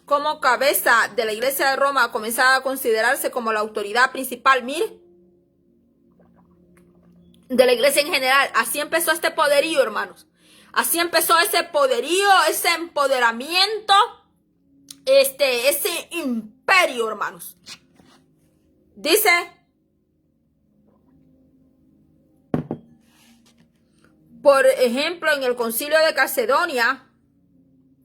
Speaker 1: como cabeza de la iglesia de Roma, comenzaba a considerarse como la autoridad principal, mire, de la iglesia en general. Así empezó este poderío, hermanos. Así empezó ese poderío, ese empoderamiento, ese imperio, hermanos. Dice, por ejemplo, en el concilio de Calcedonia,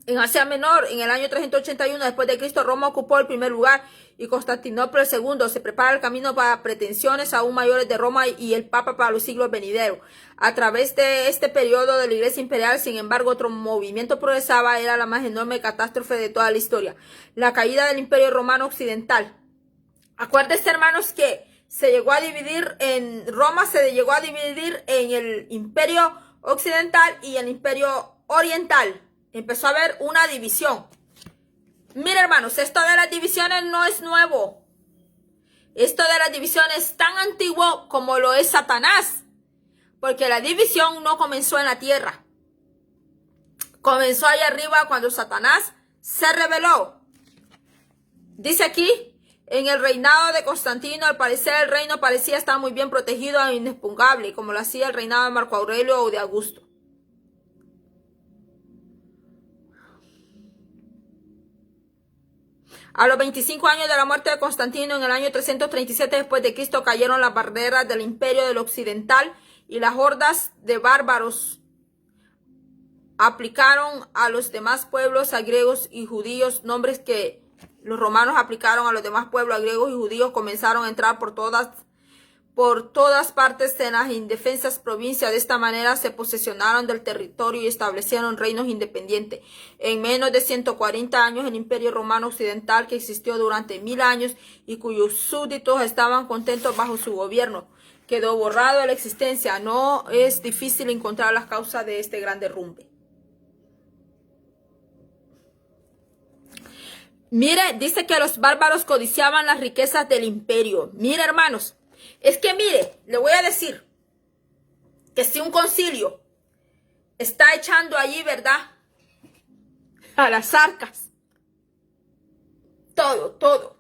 Speaker 1: en Asia Menor, en el año 381 después de Cristo, Roma ocupó el primer lugar y Constantinopla el segundo. Se prepara el camino para pretensiones aún mayores de Roma y el Papa para los siglos venideros. A través de este periodo de la Iglesia Imperial, sin embargo, otro movimiento progresaba, era la más enorme catástrofe de toda la historia: la caída del Imperio Romano Occidental. Acuérdense, hermanos, que se llegó a dividir en Roma, se llegó a dividir en el Imperio Occidental y el Imperio Oriental. Empezó a haber una división. Mira, hermanos, esto de las divisiones no es nuevo. Esto de las divisiones es tan antiguo como lo es Satanás. Porque la división no comenzó en la tierra. Comenzó allá arriba cuando Satanás se rebeló. Dice aquí, en el reinado de Constantino, al parecer el reino parecía estar muy bien protegido e inexpugnable, como lo hacía el reinado de Marco Aurelio o de Augusto. A los 25 años de la muerte de Constantino, en el año 337 después de Cristo, cayeron las barreras del imperio del occidental y las hordas de bárbaros aplicaron a los demás pueblos, a griegos y judíos, nombres que los romanos aplicaron a los demás pueblos, a griegos y judíos. Comenzaron a entrar por todas partes en las indefensas provincias. De esta manera se posesionaron del territorio y establecieron reinos independientes. En menos de 140 años, el Imperio Romano Occidental, que existió durante 1000 años y cuyos súbditos estaban contentos bajo su gobierno, quedó borrado de la existencia. No es difícil encontrar las causas de este gran derrumbe. Mire, dice que los bárbaros codiciaban las riquezas del imperio. Mire, hermanos, es que mire, le voy a decir que si un concilio está echando allí, ¿verdad?, a las arcas, todo.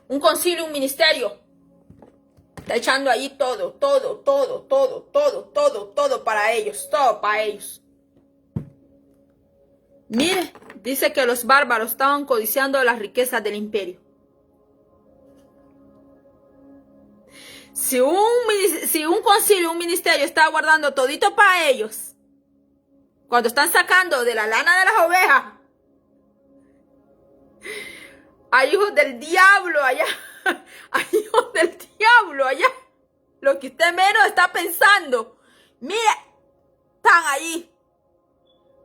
Speaker 1: Un concilio, un ministerio, está echando allí todo para ellos, todo para ellos. Mire, dice que los bárbaros estaban codiciando las riquezas del imperio. Si un concilio, un ministerio está guardando todito para ellos, cuando están sacando de la lana de las ovejas, hay hijos del diablo allá, hay hijos del diablo allá, lo que usted menos está pensando, mire, están ahí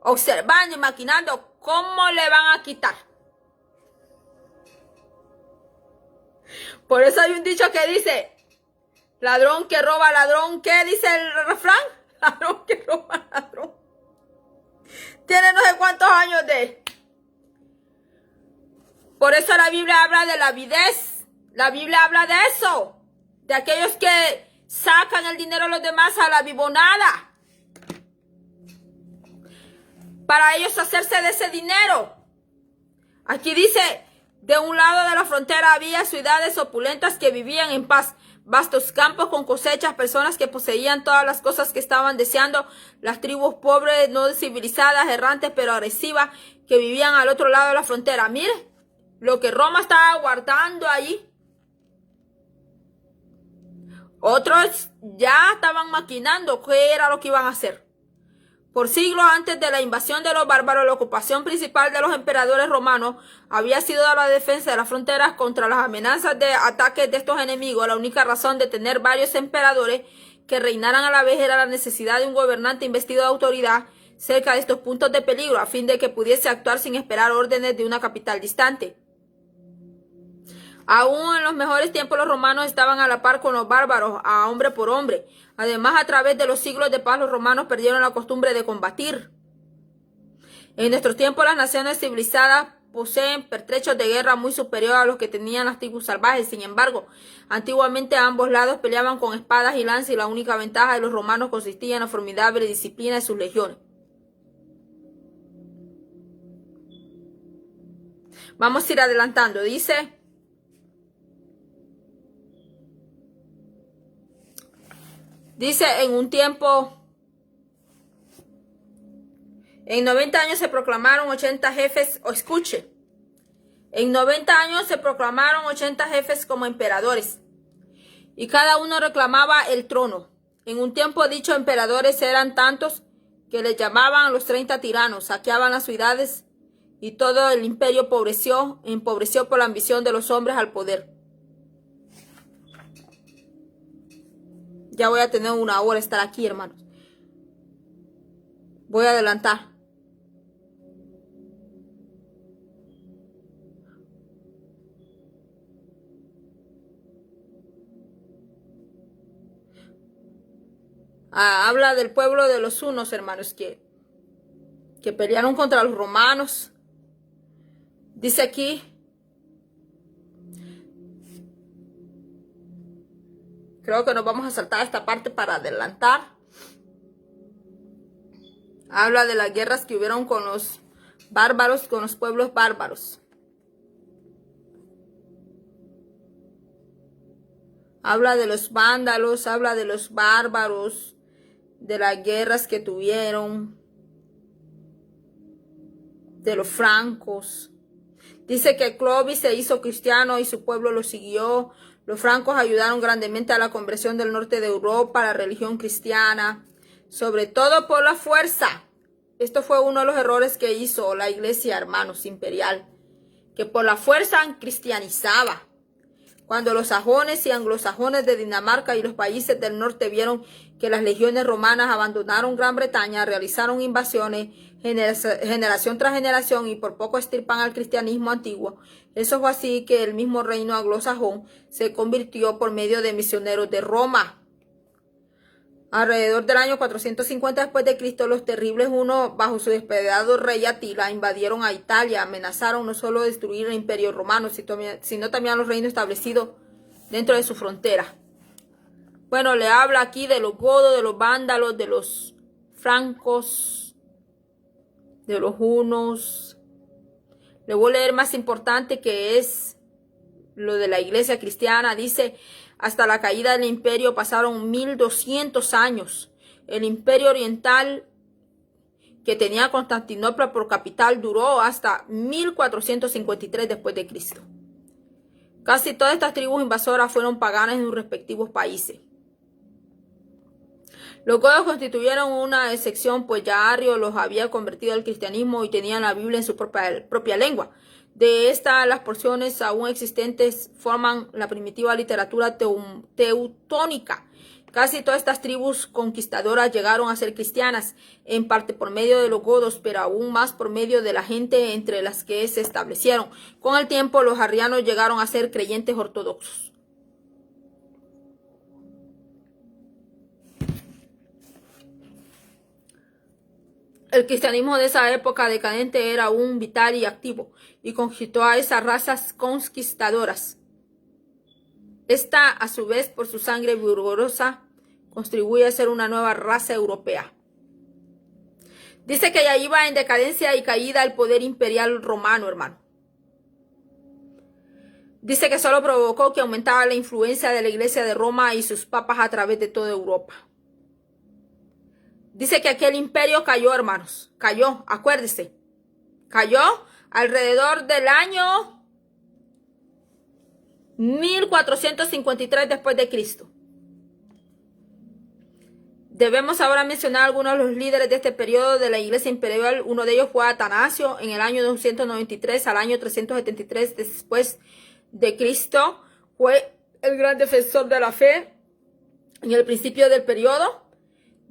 Speaker 1: observando y maquinando cómo le van a quitar. Por eso hay un dicho que dice: ladrón que roba ladrón. ¿Qué dice el refrán? Ladrón que roba ladrón. Tiene no sé cuántos años de... Por eso la Biblia habla de la avidez. La Biblia habla de eso. De aquellos que sacan el dinero a los demás a la vivonada, para ellos hacerse de ese dinero. Aquí dice, de un lado de la frontera había ciudades opulentas que vivían en paz, vastos campos con cosechas, personas que poseían todas las cosas que estaban deseando, las tribus pobres, no civilizadas, errantes pero agresivas, que vivían al otro lado de la frontera. Mire, lo que Roma estaba guardando allí. Otros ya estaban maquinando qué era lo que iban a hacer. Por siglos antes de la invasión de los bárbaros, la ocupación principal de los emperadores romanos había sido la defensa de las fronteras contra las amenazas de ataques de estos enemigos. La única razón de tener varios emperadores que reinaran a la vez era la necesidad de un gobernante investido de autoridad cerca de estos puntos de peligro, a fin de que pudiese actuar sin esperar órdenes de una capital distante. Aún en los mejores tiempos los romanos estaban a la par con los bárbaros, a hombre por hombre. Además, a través de los siglos de paz, los romanos perdieron la costumbre de combatir. En nuestros tiempos, las naciones civilizadas poseen pertrechos de guerra muy superiores a los que tenían las tribus salvajes. Sin embargo, antiguamente a ambos lados peleaban con espadas y lanzas, y la única ventaja de los romanos consistía en la formidable disciplina de sus legiones. Vamos a ir adelantando. Dice, en un tiempo, en 90 años se proclamaron 80 jefes, o escuche, en 90 años se proclamaron 80 jefes como emperadores, y cada uno reclamaba el trono. En un tiempo dichos emperadores eran tantos que les llamaban los 30 tiranos, saqueaban las ciudades y todo el imperio empobreció por la ambición de los hombres al poder. Ya voy a tener una hora estar aquí, hermanos. Voy a adelantar. Habla del pueblo de los hunos, hermanos, que pelearon contra los romanos. Dice aquí, creo que nos vamos a saltar esta parte para adelantar. Habla de las guerras que hubieron con los bárbaros, con los pueblos bárbaros. Habla de los vándalos, habla de los bárbaros, de las guerras que tuvieron, de los francos. Dice que Clovis se hizo cristiano y su pueblo lo siguió. Los francos ayudaron grandemente a la conversión del norte de Europa a la religión cristiana, sobre todo por la fuerza. Esto fue uno de los errores que hizo la iglesia, hermanos, imperial, que por la fuerza cristianizaba. Cuando los sajones y anglosajones de Dinamarca y los países del norte vieron que las legiones romanas abandonaron Gran Bretaña, realizaron invasiones generación tras generación y por poco extirpan al cristianismo antiguo. Eso fue así que el mismo reino anglosajón se convirtió por medio de misioneros de Roma. Alrededor del año 450 después de Cristo, los terribles hunos, bajo su despiadado rey Atila, invadieron a Italia, amenazaron no solo destruir el imperio romano, sino también a los reinos establecidos dentro de su frontera. Bueno, le habla aquí de los godos, de los vándalos, de los francos, de los hunos. Le voy a leer más importante, que es lo de la iglesia cristiana. Dice: hasta la caída del imperio pasaron 1200 años. El imperio oriental, que tenía Constantinopla por capital, duró hasta 1453 después de Cristo. Casi todas estas tribus invasoras fueron paganas en sus respectivos países. Los godos constituyeron una excepción, pues ya Arrio los había convertido al cristianismo y tenían la Biblia en su propia lengua. De estas, las porciones aún existentes forman la primitiva literatura teutónica. Casi todas estas tribus conquistadoras llegaron a ser cristianas, en parte por medio de los godos, pero aún más por medio de la gente entre las que se establecieron. Con el tiempo, los arrianos llegaron a ser creyentes ortodoxos. El cristianismo de esa época decadente era aún vital y activo, y conquistó a esas razas conquistadoras. Esta, a su vez, por su sangre vigorosa, contribuye a ser una nueva raza europea. Dice que ya iba en decadencia y caída el poder imperial romano, hermano. Dice que solo provocó que aumentara la influencia de la iglesia de Roma y sus papas a través de toda Europa. Dice que aquel imperio cayó, hermanos. Cayó, acuérdese. Cayó alrededor del año 1453 después de Cristo. Debemos ahora mencionar algunos de los líderes de este periodo de la iglesia imperial. Uno de ellos fue Atanasio en el año 293 al año 373 después de Cristo. Fue el gran defensor de la fe en el principio del periodo.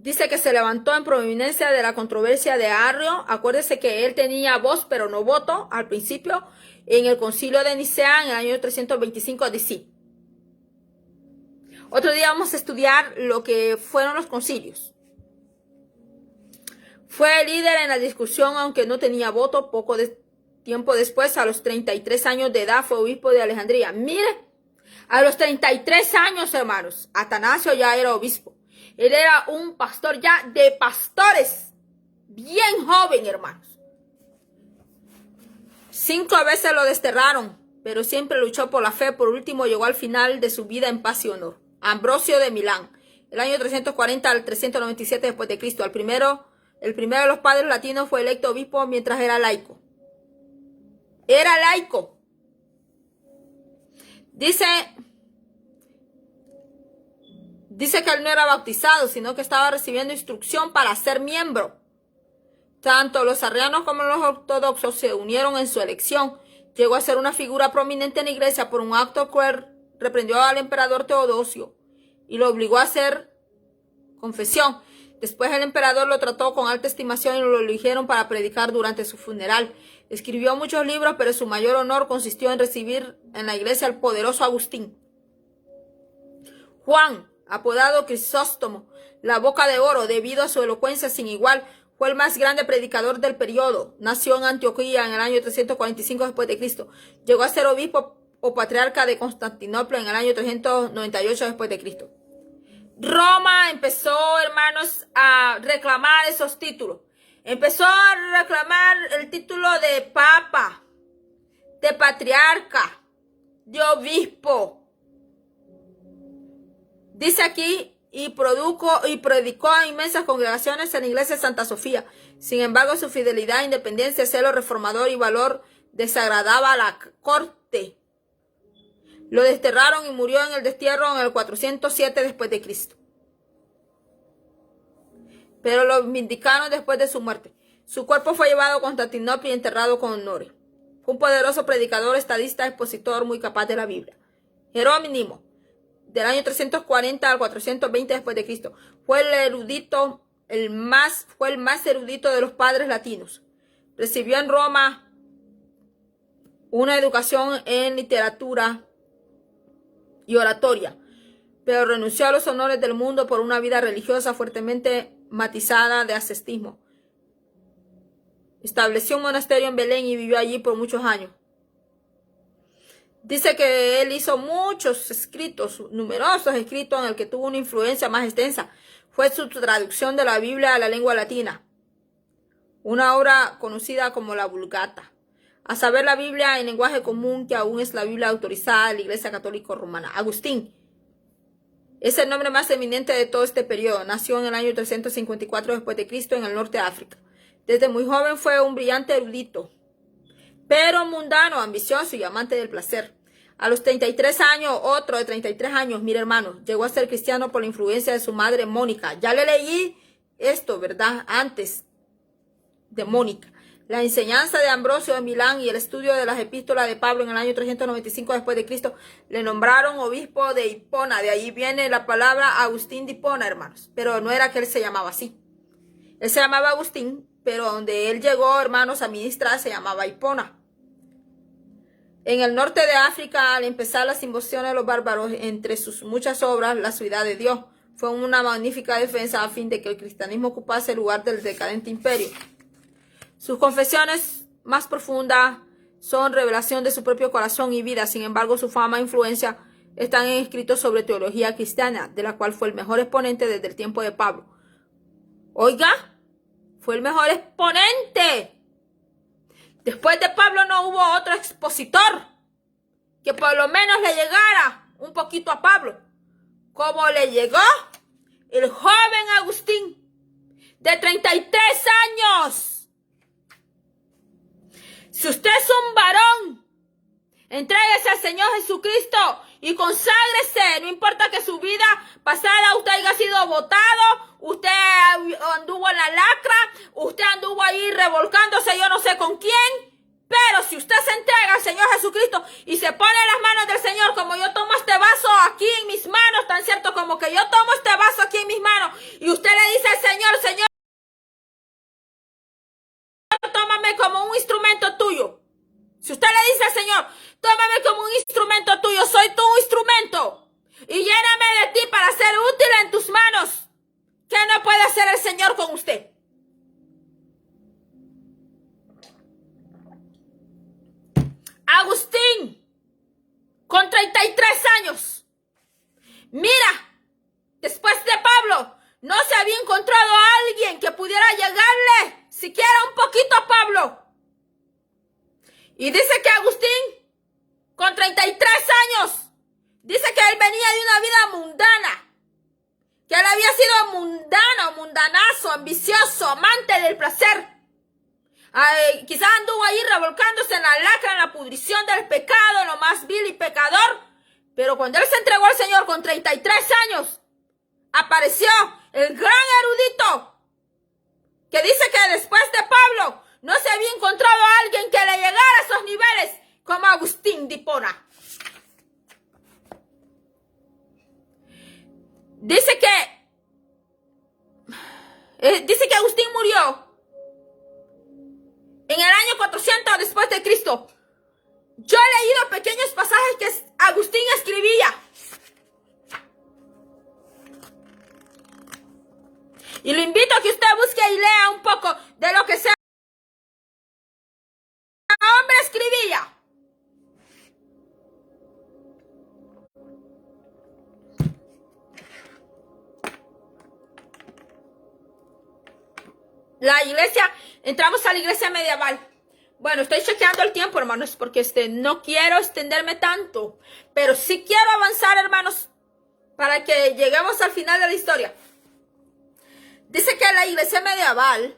Speaker 1: Dice que se levantó en prominencia de la controversia de Arrio. Acuérdese que él tenía voz pero no voto al principio en el concilio de Nicea en el año 325 DC. Otro día vamos a estudiar lo que fueron los concilios. Fue líder en la discusión, aunque no tenía voto. Poco tiempo después, a los 33 años de edad, fue obispo de Alejandría. Mire, a los 33 años, hermanos, Atanasio ya era obispo. Él era un pastor ya de pastores, bien joven, hermanos. 5 veces lo desterraron, pero siempre luchó por la fe. Por último, llegó al final de su vida en paz y honor. Ambrosio de Milán, el año 340 al 397 después de Cristo. El primero de los padres latinos fue electo obispo mientras era laico. Era laico. Dice que él no era bautizado, sino que estaba recibiendo instrucción para ser miembro. Tanto los arrianos como los ortodoxos se unieron en su elección. Llegó a ser una figura prominente en la iglesia por un acto que reprendió al emperador Teodosio y lo obligó a hacer confesión. Después el emperador lo trató con alta estimación y lo eligieron para predicar durante su funeral. Escribió muchos libros, pero su mayor honor consistió en recibir en la iglesia al poderoso Agustín. Juan, apodado Crisóstomo, la boca de oro, debido a su elocuencia sin igual, fue el más grande predicador del periodo. Nació en Antioquía en el año 345 después de Cristo. Llegó a ser obispo o patriarca de Constantinopla en el año 398 después de Cristo. Roma empezó, hermanos, a reclamar esos títulos. Empezó a reclamar el título de papa, de patriarca, de obispo. Dice aquí, y predicó a inmensas congregaciones en la iglesia de Santa Sofía. Sin embargo, su fidelidad, independencia, celo reformador y valor desagradaba a la corte. Lo desterraron y murió en el destierro en el 407 después de Cristo. Pero lo vindicaron después de su muerte. Su cuerpo fue llevado a Constantinopla y enterrado con honores. Fue un poderoso predicador, estadista, expositor muy capaz de la Biblia. Jerónimo, del año 340 al 420 después de Cristo, fue el más erudito de los padres latinos. Recibió en Roma una educación en literatura y oratoria, pero renunció a los honores del mundo por una vida religiosa fuertemente matizada de ascetismo. Estableció un monasterio en Belén y vivió allí por muchos años. Dice que él hizo muchos escritos, numerosos escritos en el que tuvo una influencia más extensa. Fue su traducción de la Biblia a la lengua latina, una obra conocida como la Vulgata, a saber la Biblia en lenguaje común, que aún es la Biblia autorizada de la Iglesia Católica Romana. Agustín es el nombre más eminente de todo este periodo. Nació en el año 354 después de Cristo en el norte de África. Desde muy joven fue un brillante erudito, pero mundano, ambicioso y amante del placer. A los 33 años, otro de 33 años, mire hermano, llegó a ser cristiano por la influencia de su madre Mónica. Ya le leí esto, ¿verdad? Antes de Mónica. La enseñanza de Ambrosio de Milán y el estudio de las epístolas de Pablo en el año 395 después de Cristo le nombraron obispo de Hipona. De ahí viene la palabra Agustín de Hipona, hermanos. Pero no era que él se llamaba así. Él se llamaba Agustín, pero donde él llegó, hermanos, a ministrar se llamaba Hipona. En el norte de África, al empezar las invasiones de los bárbaros, entre sus muchas obras, la ciudad de Dios fue una magnífica defensa a fin de que el cristianismo ocupase el lugar del decadente imperio. Sus confesiones más profundas son revelación de su propio corazón y vida. Sin embargo, su fama e influencia están en escritos sobre teología cristiana, de la cual fue el mejor exponente desde el tiempo de Pablo. Oiga, fue el mejor exponente. Después de Pablo no hubo otro expositor que por lo menos le llegara un poquito a Pablo, como le llegó el joven Agustín de 33 años. Si usted es un varón, entréguese al Señor Jesucristo y conságrese. No importa que su vida pasada usted haya sido botado, usted anduvo en la lacra, usted anduvo ahí revolcándose yo no sé con quién. Pero si usted se entrega al Señor Jesucristo y se pone en las manos del Señor, como yo tomo este vaso aquí en mis manos, tan cierto como que yo tomo este vaso aquí en mis manos, y usted le dice al Señor, Señor, tómame como un instrumento tuyo. Si usted le dice al Señor, tómame como un instrumento tuyo, soy tu instrumento, y lléname de ti para ser útil en tus manos, ¿qué no puede hacer el Señor con usted? Agustín, con 33 años, mira, después de Pablo, no se había encontrado a alguien que pudiera llegarle siquiera un poquito a Pablo. Y dice que Agustín, con 33 años, dice que él venía de una vida mundana, que él había sido mundano, mundanazo, ambicioso, amante del placer. Quizás anduvo ahí revolcándose en la lacra, en la pudrición del pecado, en lo más vil y pecador. Pero cuando él se entregó al Señor con 33 años, apareció el gran erudito, que dice que después de Pablo no se había encontrado a alguien que le llegara a esos niveles como Agustín de Hipona. Dice que Agustín murió en el año 400 después de Cristo. Yo he leído pequeños pasajes que Agustín escribía. Y lo invito a que usted busque y lea un poco de lo que ese hombre escribía. La iglesia, entramos a la iglesia medieval. Bueno, estoy chequeando el tiempo, hermanos, porque no quiero extenderme tanto, pero sí quiero avanzar, hermanos, para que lleguemos al final de la historia. Dice que la iglesia medieval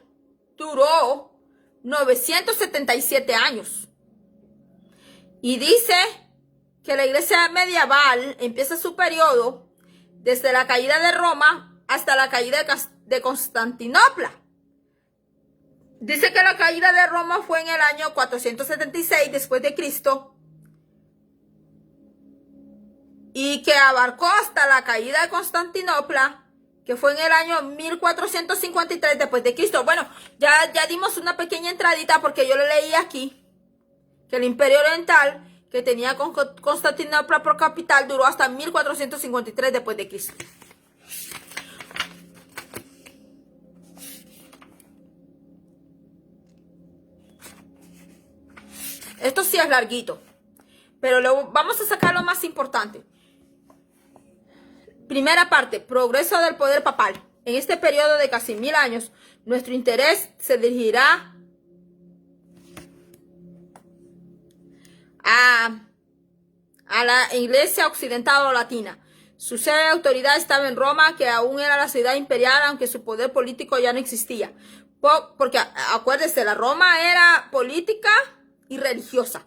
Speaker 1: duró 977 años. Y dice que la iglesia medieval empieza su periodo desde la caída de Roma hasta la caída de Constantinopla. Dice que la caída de Roma fue en el año 476 después de Cristo y que abarcó hasta la caída de Constantinopla, que fue en el año 1453 después de Cristo. Bueno, ya dimos una pequeña entradita porque yo lo leí aquí, que el Imperio Oriental, que tenía Constantinopla por capital, duró hasta 1453 después de Cristo. Esto sí es larguito, pero vamos a sacar lo más importante. Primera parte, progreso del poder papal. En este periodo de casi 1000 años, nuestro interés se dirigirá a la iglesia occidental o latina. Su sede de autoridad estaba en Roma, que aún era la ciudad imperial, aunque su poder político ya no existía. Porque acuérdense, la Roma era política y religiosa,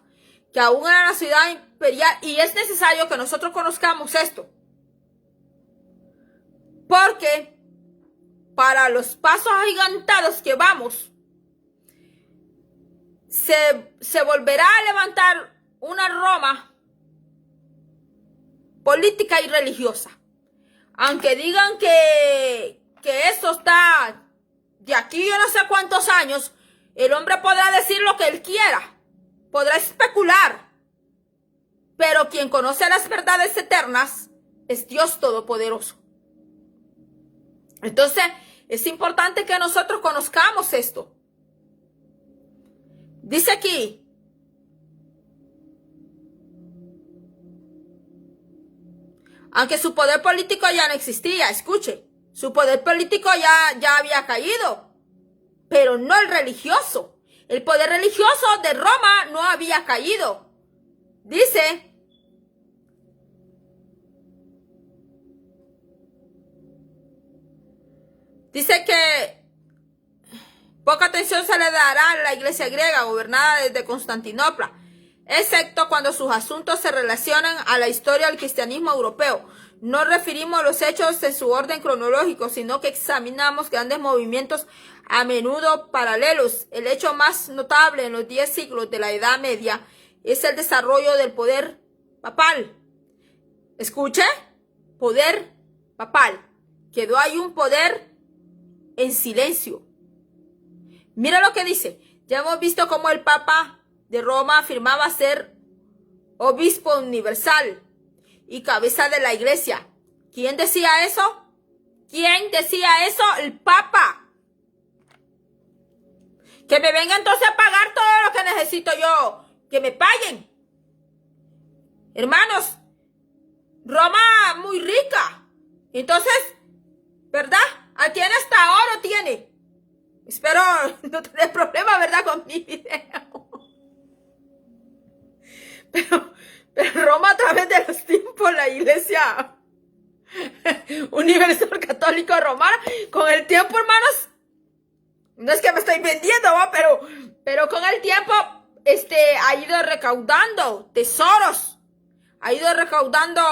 Speaker 1: que aún era la ciudad imperial, y es necesario que nosotros conozcamos esto, porque para los pasos agigantados que vamos, se volverá a levantar una Roma política y religiosa. Aunque digan que eso está de aquí yo no sé cuántos años, el hombre podrá decir lo que él quiera, podrá especular, pero quien conoce las verdades eternas es Dios Todopoderoso. Entonces, es importante que nosotros conozcamos esto. Dice aquí, aunque su poder político ya no existía, escuche, su poder político ya había caído, pero no el religioso. El poder religioso de Roma no había caído. Dice que poca atención se le dará a la iglesia griega gobernada desde Constantinopla, excepto cuando sus asuntos se relacionan a la historia del cristianismo europeo. No referimos los hechos en su orden cronológico, sino que examinamos grandes movimientos a menudo paralelos. El hecho más notable en los 10 siglos de la Edad Media es el desarrollo del poder papal. Escuche, poder papal. Quedó ahí un poder en silencio. Mira lo que dice. Ya hemos visto cómo el Papa de Roma afirmaba ser obispo universal y cabeza de la iglesia. ¿Quién decía eso? ¿Quién decía eso? El Papa. Que me venga entonces a pagar todo lo que necesito yo. Que me paguen. Hermanos, Roma muy rica. Entonces, ¿verdad? Aquí en hasta oro tiene. Espero no tener problema, ¿verdad? Con mi video. pero Roma a través de los tiempos, la iglesia universal católico romana, con el tiempo, hermanos, no es que me estoy vendiendo, ¿va? Pero con el tiempo, ha ido recaudando tesoros, ha ido recaudando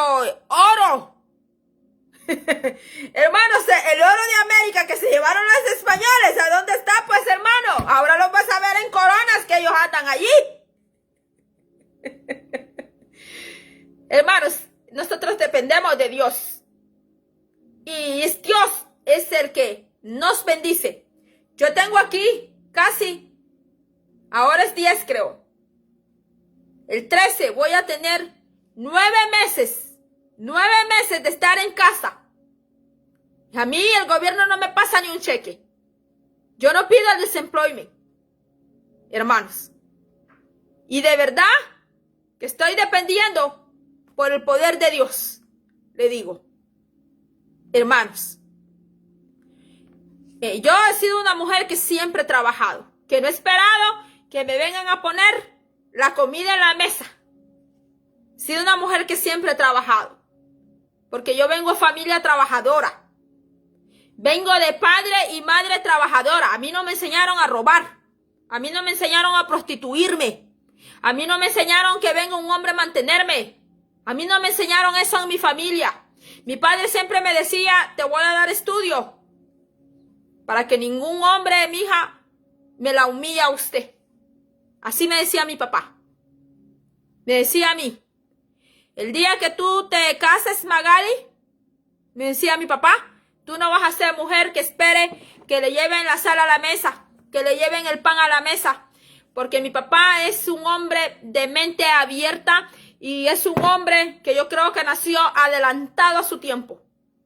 Speaker 1: oro. Hermanos, el oro de América que se llevaron los españoles, ¿a dónde está, pues, hermano? Ahora los vas a ver en coronas que ellos andan allí. Hermanos, nosotros dependemos de Dios. Y Dios es el que nos bendice. Yo tengo aquí casi, ahora es 10 creo. El 13 voy a tener 9 meses de estar en casa. A mí el gobierno no me pasa ni un cheque. Yo no pido el desemployment, hermanos. Y de verdad que estoy dependiendo por el poder de Dios. Le digo, hermanos, yo he sido una mujer que siempre he trabajado, que no he esperado que me vengan a poner la comida en la mesa. He sido una mujer que siempre he trabajado, porque yo vengo de familia trabajadora. Vengo de padre y madre trabajadora. A mí no me enseñaron a robar. A mí no me enseñaron a prostituirme. A mí no me enseñaron que venga un hombre a mantenerme. A mí no me enseñaron eso en mi familia. Mi padre siempre me decía, te voy a dar estudio para que ningún hombre, mi hija, me la humille a usted. Así me decía mi papá. Me decía a mí, el día que tú te cases, Magali, me decía mi papá, tú no vas a ser mujer que espere que le lleven la sal a la mesa, que le lleven el pan a la mesa. Porque mi papá es un hombre de mente abierta y es un hombre que yo creo que nació adelantado a su tiempo.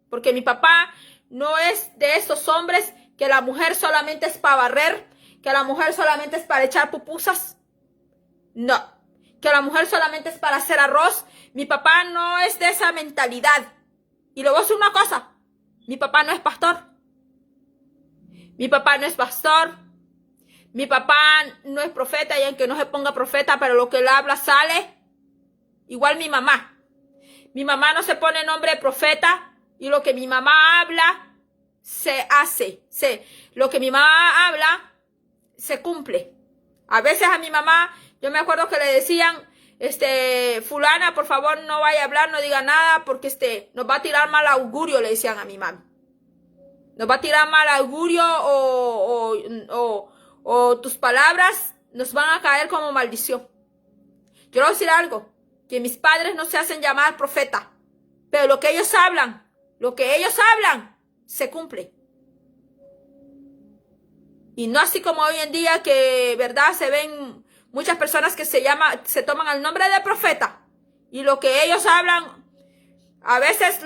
Speaker 1: Porque mi papá no es de esos hombres que la mujer solamente es para barrer, que la mujer solamente es para echar pupusas. No, que la mujer solamente es para hacer arroz. Mi papá no es de esa mentalidad. Y le voy a decir una cosa, mi papá no es pastor. Mi papá no es pastor. Mi papá no es profeta y aunque no se ponga profeta, pero lo que él habla sale. Igual mi mamá. Mi mamá no se pone nombre de profeta y lo que mi mamá habla se hace. Lo que mi mamá habla se cumple. A veces a mi mamá, yo me acuerdo que le decían, fulana, por favor no vaya a hablar, no diga nada porque nos va a tirar mal augurio, le decían a mi mamá. Nos va a tirar mal augurio o tus palabras nos van a caer como maldición. Yo le voy a decir algo, que mis padres no se hacen llamar profeta, pero lo que ellos hablan, se cumple. Y no así como hoy en día que, verdad, se ven muchas personas que se toman el nombre de profeta y lo que ellos hablan, a veces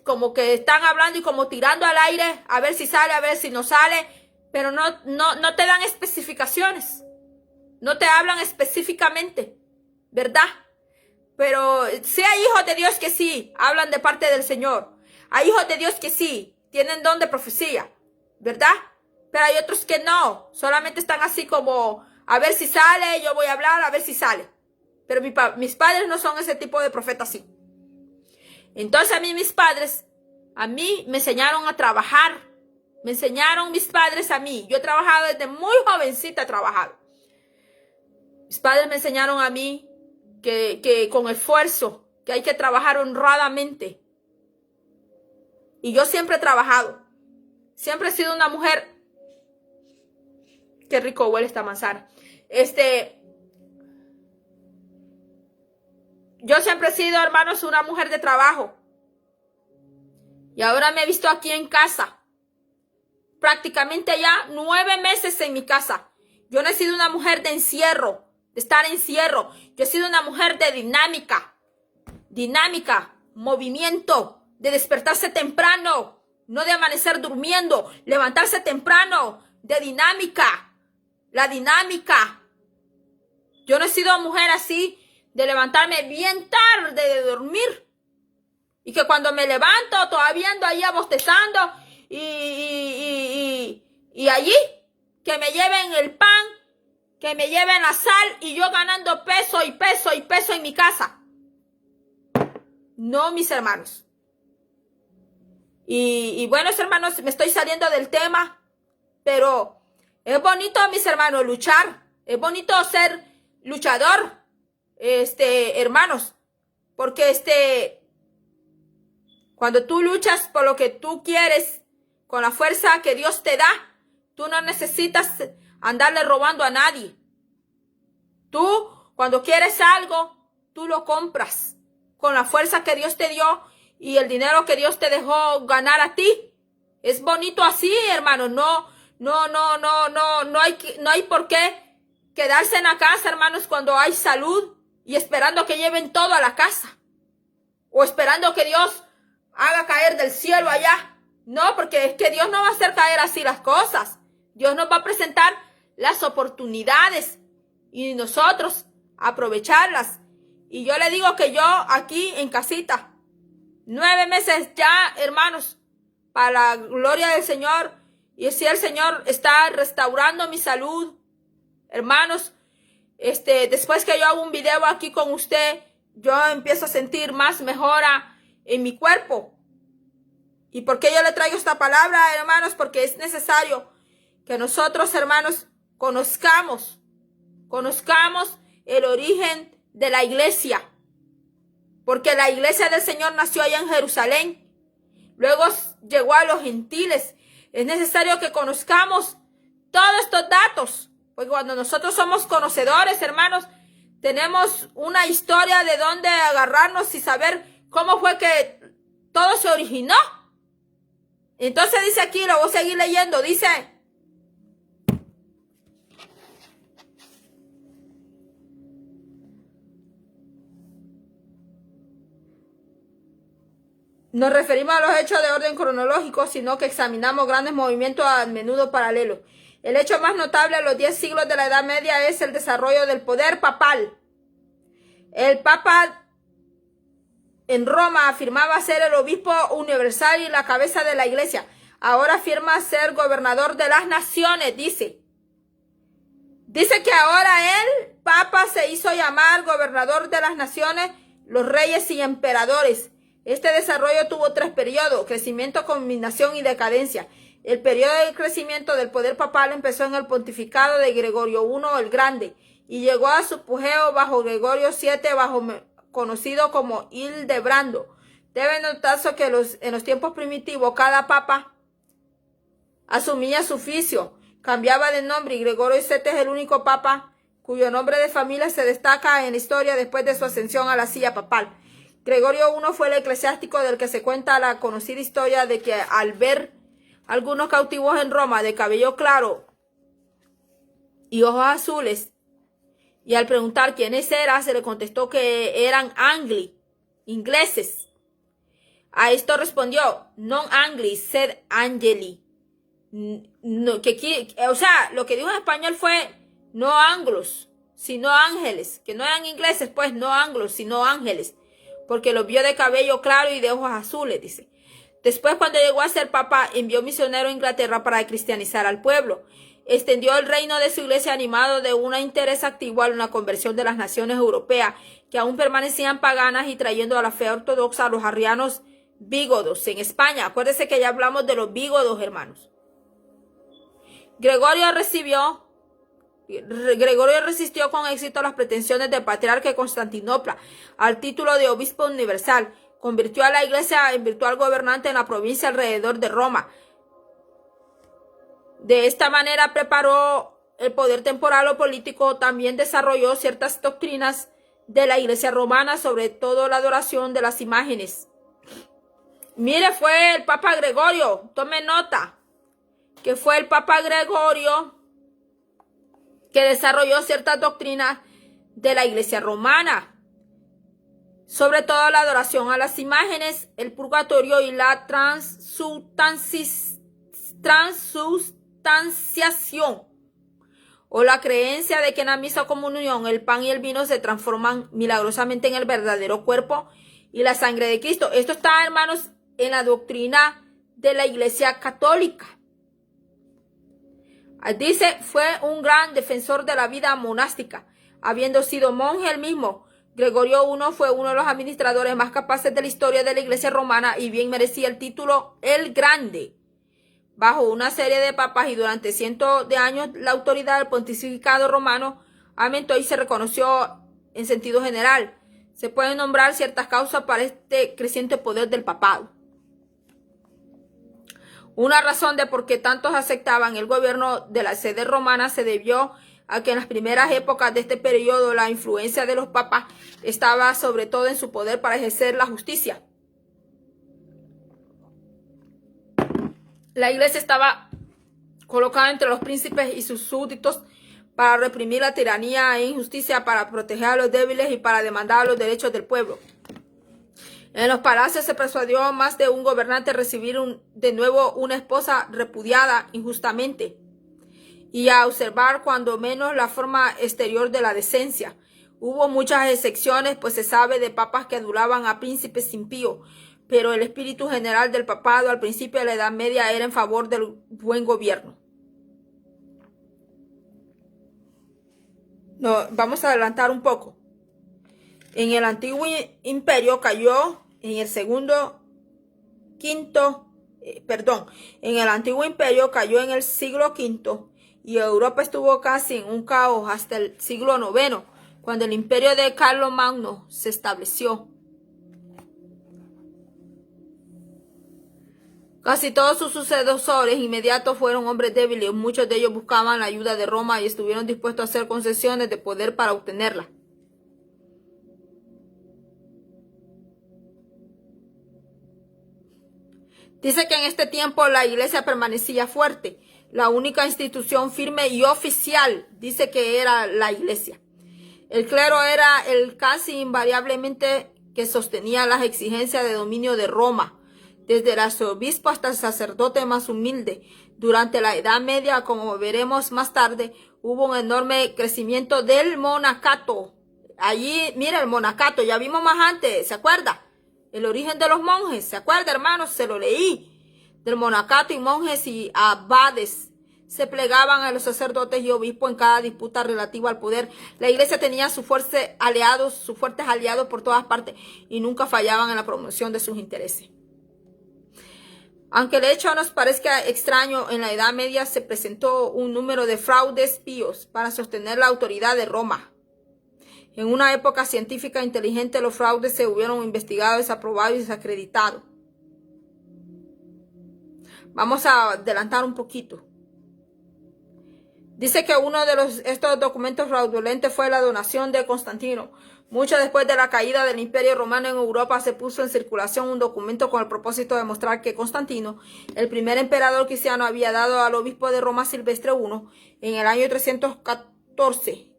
Speaker 1: como que están hablando y como tirando al aire, a ver si sale, a ver si no sale, pero no te dan especificaciones, no te hablan específicamente, ¿verdad? Pero sí hay hijos de Dios que sí hablan de parte del Señor, hay hijos de Dios que sí tienen don de profecía, ¿verdad? Pero hay otros que no, solamente están así como, a ver si sale, yo voy a hablar, a ver si sale. Pero mis padres no son ese tipo de profeta así. Entonces mis padres, a mí me enseñaron a trabajar. Me enseñaron mis padres a mí. Yo he trabajado desde muy jovencita, he trabajado. Mis padres me enseñaron a mí que con esfuerzo, que hay que trabajar honradamente. Y yo siempre he trabajado. Siempre he sido una mujer. Qué rico huele esta manzana. Yo siempre he sido, hermanos, una mujer de trabajo. Y ahora me he visto aquí en casa. Prácticamente ya 9 meses en mi casa. Yo no he sido una mujer de encierro, de estar en encierro. Yo he sido una mujer de dinámica. Dinámica, movimiento, de despertarse temprano, no de amanecer durmiendo, levantarse temprano, de dinámica. La dinámica. Yo no he sido mujer así de levantarme bien tarde de dormir. Y que cuando me levanto todavía ando ahí bostezando y allí que me lleven el pan, que me lleven la sal y yo ganando peso y peso y peso en mi casa. No, mis hermanos. Y bueno, hermanos, me estoy saliendo del tema, pero es bonito, mis hermanos, luchar. Es bonito ser luchador, hermanos, porque cuando tú luchas por lo que tú quieres, con la fuerza que Dios te da, tú no necesitas andarle robando a nadie. Tú, cuando quieres algo, tú lo compras con la fuerza que Dios te dio y el dinero que Dios te dejó ganar a ti. Es bonito así, hermano. No hay por qué quedarse en la casa, hermanos, cuando hay salud y esperando que lleven todo a la casa. O esperando que Dios haga caer del cielo allá. No, porque es que Dios no va a hacer caer así las cosas. Dios nos va a presentar las oportunidades y nosotros aprovecharlas. Y yo le digo que yo aquí en casita, 9 meses ya, hermanos, para la gloria del Señor. Y si el Señor está restaurando mi salud, hermanos, después que yo hago un video aquí con usted, yo empiezo a sentir más mejora en mi cuerpo. ¿Y por qué yo le traigo esta palabra, hermanos? Porque es necesario que nosotros, hermanos, conozcamos el origen de la iglesia. Porque la iglesia del Señor nació allá en Jerusalén. Luego llegó a los gentiles. Es necesario que conozcamos todos estos datos. Porque cuando nosotros somos conocedores, hermanos, tenemos una historia de dónde agarrarnos y saber cómo fue que todo se originó. Entonces dice aquí, lo voy a seguir leyendo, dice: nos referimos a los hechos de orden cronológico, sino que examinamos grandes movimientos a menudo paralelos. El hecho más notable de los 10 siglos de la Edad Media es el desarrollo del poder papal. El Papa en Roma afirmaba ser el obispo universal y la cabeza de la iglesia. Ahora afirma ser gobernador de las naciones, dice. Dice que ahora el Papa se hizo llamar gobernador de las naciones, los reyes y emperadores. Este desarrollo tuvo 3 periodos: crecimiento, culminación y decadencia. El periodo de crecimiento del poder papal empezó en el pontificado de Gregorio I el Grande y llegó a su apogeo bajo Gregorio VII, conocido como Hildebrando. Debe notarse que en los tiempos primitivos cada papa asumía su oficio, cambiaba de nombre, y Gregorio VII es el único papa cuyo nombre de familia se destaca en la historia después de su ascensión a la silla papal. Gregorio I fue el eclesiástico del que se cuenta la conocida historia de que al ver algunos cautivos en Roma de cabello claro y ojos azules, y al preguntar quiénes eran, se le contestó que eran ingleses. A esto respondió: non anglis, sed angeli. No, o sea, lo que dijo en español fue no anglos, sino ángeles. Que no eran ingleses, pues, no anglos, sino ángeles. Porque los vio de cabello claro y de ojos azules, dice. Después, cuando llegó a ser papa, envió misioneros a Inglaterra para cristianizar al pueblo. Extendió el reino de su iglesia animado de un interés activo a una conversión de las naciones europeas que aún permanecían paganas y trayendo a la fe ortodoxa a los arrianos vígodos en España. Acuérdense que ya hablamos de los vígodos, hermanos. Gregorio resistió con éxito las pretensiones del patriarca de Constantinopla al título de obispo universal. Convirtió a la iglesia en virtual gobernante en la provincia alrededor de Roma. De esta manera preparó el poder temporal o político. También desarrolló ciertas doctrinas de la iglesia romana, sobre todo la adoración de las imágenes. Mire, fue el Papa Gregorio, tome nota, que fue el Papa Gregorio que desarrolló ciertas doctrinas de la iglesia romana, sobre todo la adoración a las imágenes, el purgatorio y la transustanciación, o la creencia de que en la misa comunión el pan y el vino se transforman milagrosamente en el verdadero cuerpo y la sangre de Cristo. Esto está, hermanos, en la doctrina de la iglesia católica. Dice, fue un gran defensor de la vida monástica, habiendo sido monje él mismo. Gregorio I fue uno de los administradores más capaces de la historia de la Iglesia romana y bien merecía el título El Grande. Bajo una serie de papas y durante cientos de años la autoridad del pontificado romano aumentó y se reconoció en sentido general. Se pueden nombrar ciertas causas para este creciente poder del papado. Una razón de por qué tantos aceptaban el gobierno de la sede romana se debió a que en las primeras épocas de este periodo la influencia de los papas estaba sobre todo en su poder para ejercer la justicia. La iglesia estaba colocada entre los príncipes y sus súbditos para reprimir la tiranía e injusticia, para proteger a los débiles y para demandar los derechos del pueblo. En los palacios se persuadió a más de un gobernante a recibir de nuevo una esposa repudiada injustamente y a observar cuando menos la forma exterior de la decencia. Hubo muchas excepciones, pues se sabe de papas que adulaban a príncipes impíos, pero el espíritu general del papado al principio de la Edad Media era en favor del buen gobierno. Vamos a adelantar un poco. En el antiguo imperio cayó en el siglo V y Europa estuvo casi en un caos hasta el siglo IX, cuando el imperio de Carlomagno se estableció. Casi todos sus sucesores inmediatos fueron hombres débiles, muchos de ellos buscaban la ayuda de Roma y estuvieron dispuestos a hacer concesiones de poder para obtenerla. Dice que en este tiempo la iglesia permanecía fuerte. La única institución firme y oficial, dice que era la iglesia. El clero era el casi invariablemente que sostenía las exigencias de dominio de Roma, desde el arzobispo hasta el sacerdote más humilde. Durante la Edad Media, como veremos más tarde, hubo un enorme crecimiento del monacato. Allí, mira el monacato, ya vimos más antes, ¿se acuerda? El origen de los monjes, ¿se acuerda, hermanos? Se lo leí. Del monacato y monjes y abades se plegaban a los sacerdotes y obispos en cada disputa relativa al poder. La iglesia tenía sus fuertes aliados por todas partes y nunca fallaban en la promoción de sus intereses. Aunque el hecho nos parezca extraño, en la Edad Media se presentó un número de fraudes píos para sostener la autoridad de Roma. En una época científica e inteligente, los fraudes se hubieron investigado, desaprobados y desacreditados. Vamos a adelantar un poquito. Dice que uno de estos documentos fraudulentos fue la donación de Constantino. Mucho después de la caída del Imperio Romano en Europa, se puso en circulación un documento con el propósito de mostrar que Constantino, el primer emperador cristiano, había dado al obispo de Roma Silvestre I, en el año 314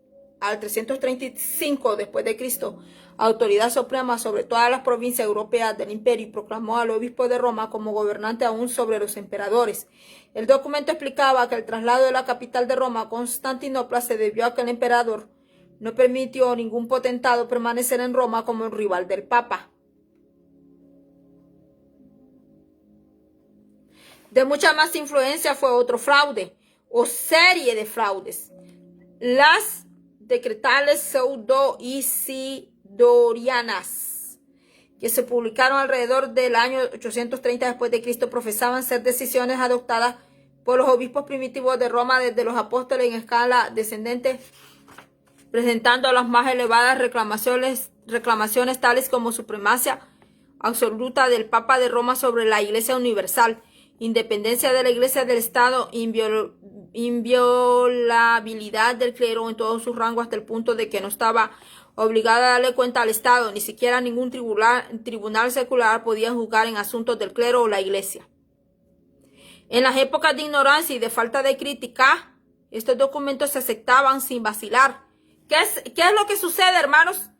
Speaker 1: al 335 después de Cristo, autoridad suprema sobre todas las provincias europeas del imperio, y proclamó al obispo de Roma como gobernante aún sobre los emperadores. El documento explicaba que el traslado de la capital de Roma a Constantinopla se debió a que el emperador no permitió a ningún potentado permanecer en Roma como el rival del Papa. De mucha más influencia fue otro fraude, o serie de fraudes. Las decretales pseudo-isidorianas, que se publicaron alrededor del año 830 después de Cristo, profesaban ser decisiones adoptadas por los obispos primitivos de Roma desde los apóstoles en escala descendente, presentando las más elevadas reclamaciones tales como supremacía absoluta del Papa de Roma sobre la Iglesia universal, independencia de la Iglesia del Estado, inviolabilidad del clero en todos sus rangos hasta el punto de que no estaba obligada a darle cuenta al Estado, ni siquiera ningún tribunal secular podía juzgar en asuntos del clero o la Iglesia. En las épocas de ignorancia y de falta de crítica, estos documentos se aceptaban sin vacilar. ¿Qué es lo que sucede, hermanos?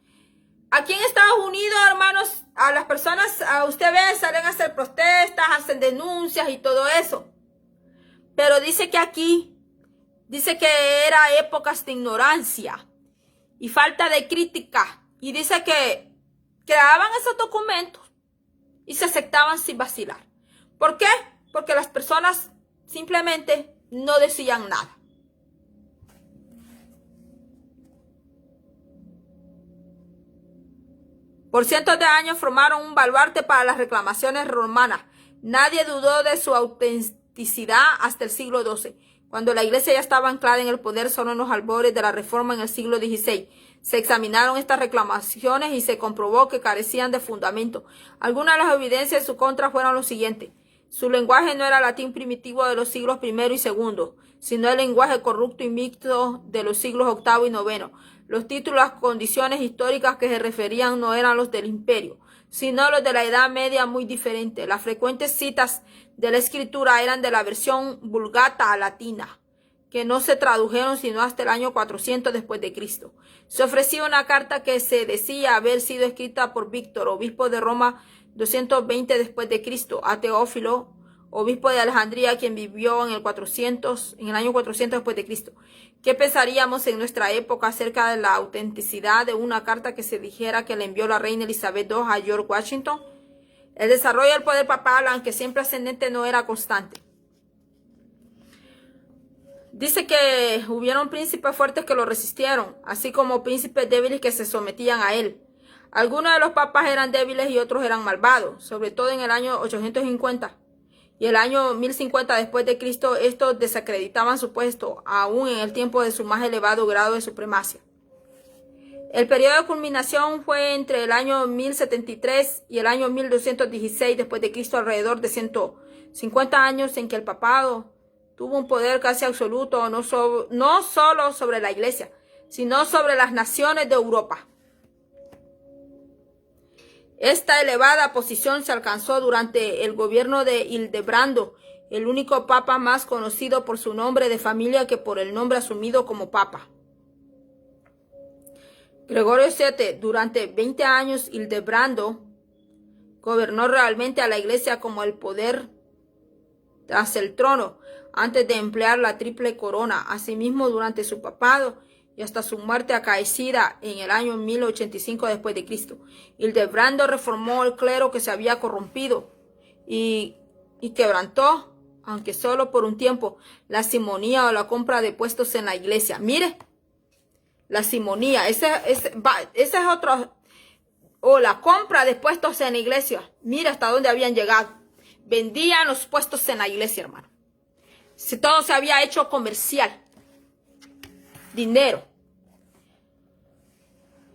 Speaker 1: Aquí en Estados Unidos, hermanos, a las personas, usted ve, salen a hacer protestas, hacen denuncias y todo eso. Pero dice que aquí, dice que era épocas de ignorancia y falta de crítica. Y dice que creaban esos documentos y se aceptaban sin vacilar. ¿Por qué? Porque las personas simplemente no decían nada. Por cientos de años formaron un baluarte para las reclamaciones romanas. Nadie dudó de su autenticidad hasta el siglo XII, cuando la iglesia ya estaba anclada en el poder solo en los albores de la reforma en el siglo XVI. Se examinaron estas reclamaciones y se comprobó que carecían de fundamento. Algunas de las evidencias en su contra fueron los siguientes. Su lenguaje no era latín primitivo de los siglos I y II, sino el lenguaje corrupto y mixto de los siglos VIII y IX. Los títulos, las condiciones históricas que se referían no eran los del imperio, sino los de la Edad Media, muy diferentes. Las frecuentes citas de la escritura eran de la versión vulgata latina, que no se tradujeron sino hasta el año 400 después de Cristo. Se ofrecía una carta que se decía haber sido escrita por Víctor, obispo de Roma, 220 después de Cristo, a Teófilo, obispo de Alejandría, quien vivió en el año 400 después de Cristo. ¿Qué pensaríamos en nuestra época acerca de la autenticidad de una carta que se dijera que le envió la reina Elizabeth II a George Washington? El desarrollo del poder papal, aunque siempre ascendente, no era constante. Dice que hubieron príncipes fuertes que lo resistieron, así como príncipes débiles que se sometían a él. Algunos de los papas eran débiles y otros eran malvados, sobre todo en el año 850 y el año 1050 después de Cristo. Estos desacreditaban su puesto, aún en el tiempo de su más elevado grado de supremacia. El periodo de culminación fue entre el año 1073 y el año 1216 después de Cristo, alrededor de 150 años en que el papado tuvo un poder casi absoluto, no solo sobre la iglesia, sino sobre las naciones de Europa. Esta elevada posición se alcanzó durante el gobierno de Hildebrando, el único papa más conocido por su nombre de familia que por el nombre asumido como papa. Gregorio VII, durante 20 años, Hildebrando gobernó realmente a la iglesia como el poder tras el trono, antes de emplear la triple corona. Asimismo, durante su papado y hasta su muerte acaecida en el año 1085 después de Cristo, Hildebrando reformó el clero que se había corrompido y quebrantó, aunque solo por un tiempo, la simonía o la compra de puestos en la iglesia. Mire, la simonía, ese es otro, o la compra de puestos en la iglesia. Mira hasta dónde habían llegado. Vendían los puestos en la iglesia, hermano. Si todo se había hecho comercial. Dinero.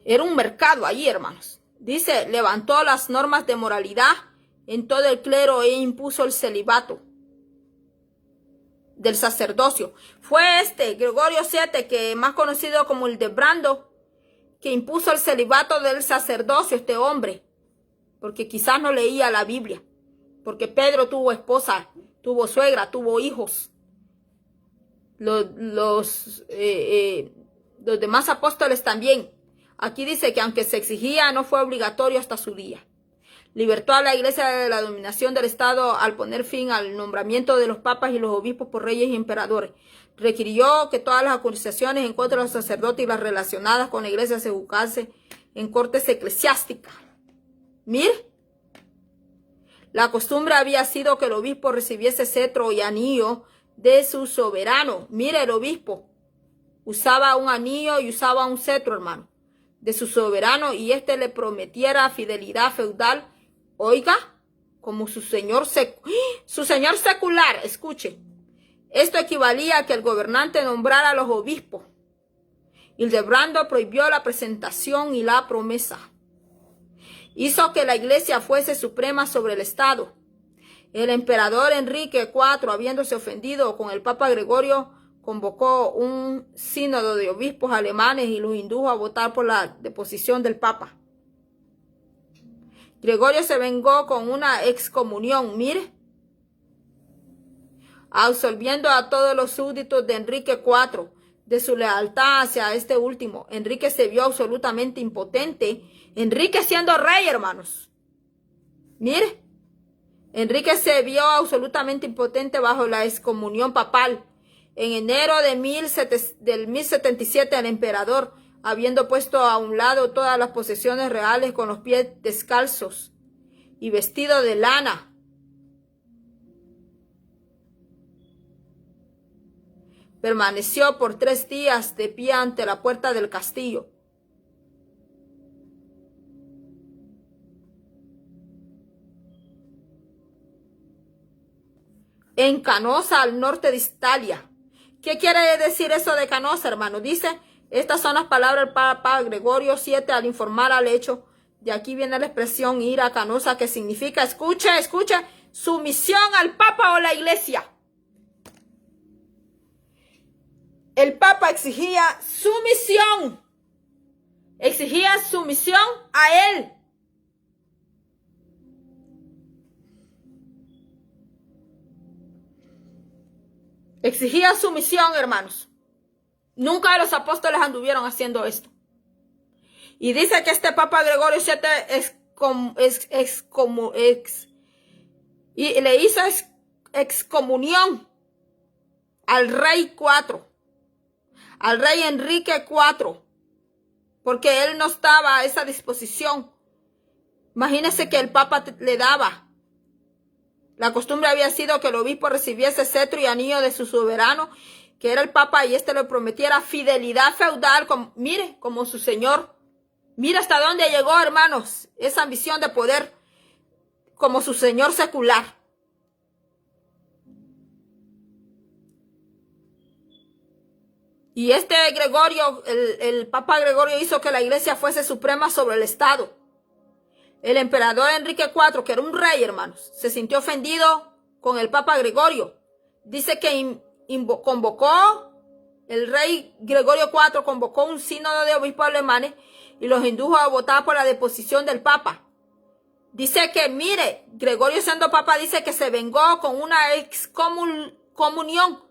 Speaker 1: Era un mercado allí, hermanos. Dice, levantó las normas de moralidad en todo el clero e impuso el celibato del sacerdocio. Fue Gregorio VII, que más conocido como Hildebrando, que impuso el celibato del sacerdocio, este hombre, porque quizás no leía la Biblia, porque Pedro tuvo esposa, tuvo suegra, tuvo hijos. Los demás apóstoles también. Aquí dice que aunque se exigía, no fue obligatorio hasta su día. Libertó a la iglesia de la dominación del Estado al poner fin al nombramiento de los papas y los obispos por reyes y emperadores. Requirió que todas las acusaciones en contra de los sacerdotes y las relacionadas con la iglesia se juzgasen en cortes eclesiásticas. Mire, la costumbre había sido que el obispo recibiese cetro y anillo de su soberano. Mire, el obispo usaba un anillo y usaba un cetro, hermano, de su soberano, y le prometiera fidelidad feudal. Oiga, como su señor secular. Escuche, esto equivalía a que el gobernante nombrara a los obispos. Hildebrando prohibió la presentación y la promesa. Hizo que la iglesia fuese suprema sobre el Estado. El emperador Enrique IV, habiéndose ofendido con el Papa Gregorio, convocó un sínodo de obispos alemanes y los indujo a votar por la deposición del Papa. Gregorio se vengó con una excomunión, mire, absolviendo a todos los súbditos de Enrique IV de su lealtad hacia este último. Enrique se vio absolutamente impotente. Enrique siendo rey, hermanos. Mire, Enrique se vio absolutamente impotente bajo la excomunión papal. En enero del 1077, el emperador, habiendo puesto a un lado todas las posesiones reales con los pies descalzos y vestido de lana, permaneció por 3 días de pie ante la puerta del castillo. En Canosa, al norte de Italia. ¿Qué quiere decir eso de Canosa, hermano? Dice, estas son las palabras del Papa Gregorio VII al informar al hecho. De aquí viene la expresión ir a Canosa, que significa, escuche, sumisión al Papa o la Iglesia. El Papa exigía sumisión a él. Exigía sumisión, hermanos. Nunca los apóstoles anduvieron haciendo esto. Y dice que este Papa Gregorio VII le hizo excomunión al rey al rey Enrique IV, porque él no estaba a esa disposición. Imagínense que el Papa le daba. La costumbre había sido que el obispo recibiese cetro y anillo de su soberano, que era el Papa, y le prometiera fidelidad feudal, como su señor. Mira hasta dónde llegó, hermanos, esa ambición de poder como su señor secular. Y Gregorio, el Papa Gregorio, hizo que la iglesia fuese suprema sobre el Estado. El emperador Enrique IV, que era un rey, hermanos, se sintió ofendido con el Papa Gregorio. Dice que el rey Gregorio IV convocó un sínodo de obispos alemanes y los indujo a votar por la deposición del Papa. Dice que, Gregorio siendo Papa, dice que se vengó con una excomunión,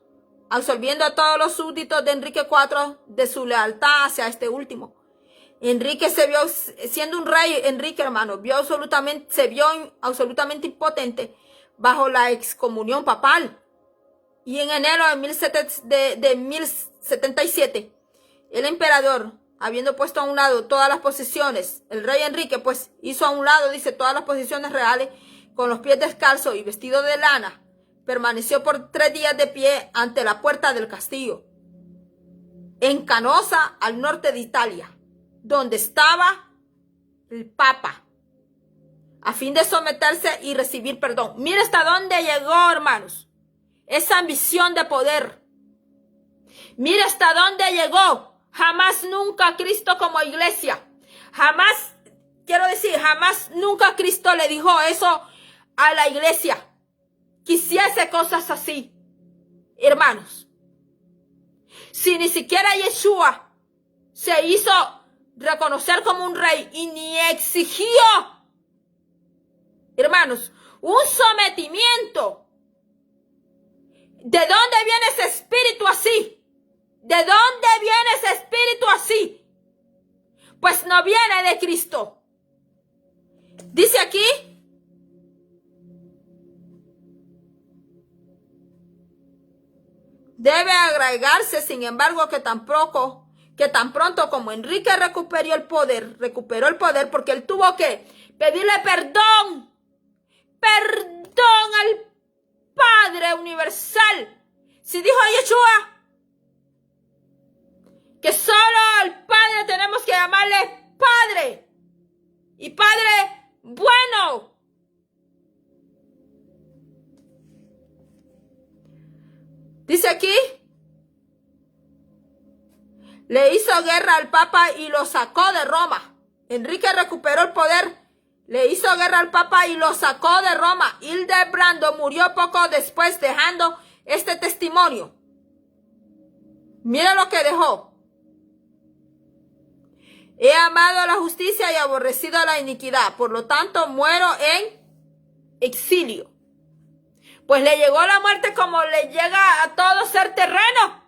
Speaker 1: absolviendo a todos los súbditos de Enrique IV de su lealtad hacia este último. Enrique se vio, siendo un rey, hermano, se vio absolutamente impotente bajo la excomunión papal. Y en enero de 1077, el emperador, habiendo puesto a un lado todas las posesiones, el rey Enrique, pues, hizo a un lado, dice, todas las posesiones reales, con los pies descalzos y vestido de lana, permaneció por 3 días de pie ante la puerta del castillo, en Canosa, al norte de Italia, donde estaba el Papa, a fin de someterse y recibir perdón. Mira hasta dónde llegó, hermanos, esa ambición de poder. Mira hasta dónde llegó. Jamás nunca Cristo como iglesia. Jamás nunca Cristo le dijo eso a la iglesia. Quisiese cosas así. Hermanos, si ni siquiera Yeshua se hizo reconocer como un rey y ni exigió, hermanos, un sometimiento. ¿De dónde viene ese espíritu así? ¿De dónde viene ese espíritu así? Pues no viene de Cristo. Dice aquí, debe agregarse, sin embargo, que tan pronto como Enrique recuperó el poder, porque él tuvo que pedirle perdón al Padre Universal. Si dijo Yeshua que solo al Padre tenemos que llamarle Padre, y Padre bueno. Dice aquí, le hizo guerra al Papa y lo sacó de Roma. Enrique recuperó el poder, le hizo guerra al Papa y lo sacó de Roma. Hildebrando murió poco después, dejando este testimonio. Mira lo que dejó. He amado la justicia y aborrecido la iniquidad, por lo tanto muero en exilio. Pues le llegó la muerte como le llega a todo ser terreno.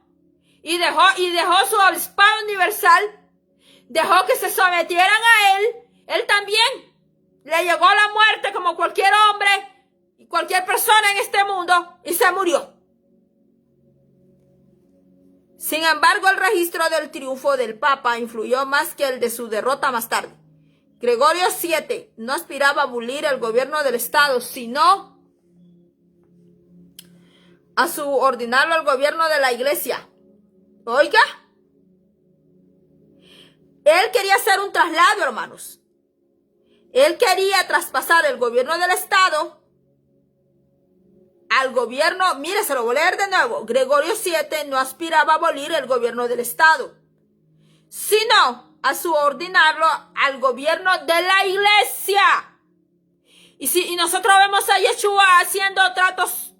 Speaker 1: Y dejó su obispado universal. Dejó que se sometieran a él. Él también. Le llegó la muerte como cualquier hombre y cualquier persona en este mundo. Y se murió. Sin embargo, el registro del triunfo del Papa influyó más que el de su derrota más tarde. Gregorio VII no aspiraba a abolir el gobierno del Estado, sino a subordinarlo al gobierno de la Iglesia. Oiga, él quería hacer un traslado, hermanos. Él quería traspasar el gobierno del Estado al gobierno. Mire, se lo voy a leer de nuevo. Gregorio VII no aspiraba a abolir el gobierno del Estado, sino a subordinarlo al gobierno de la iglesia. Y nosotros vemos a Yeshua haciendo tratos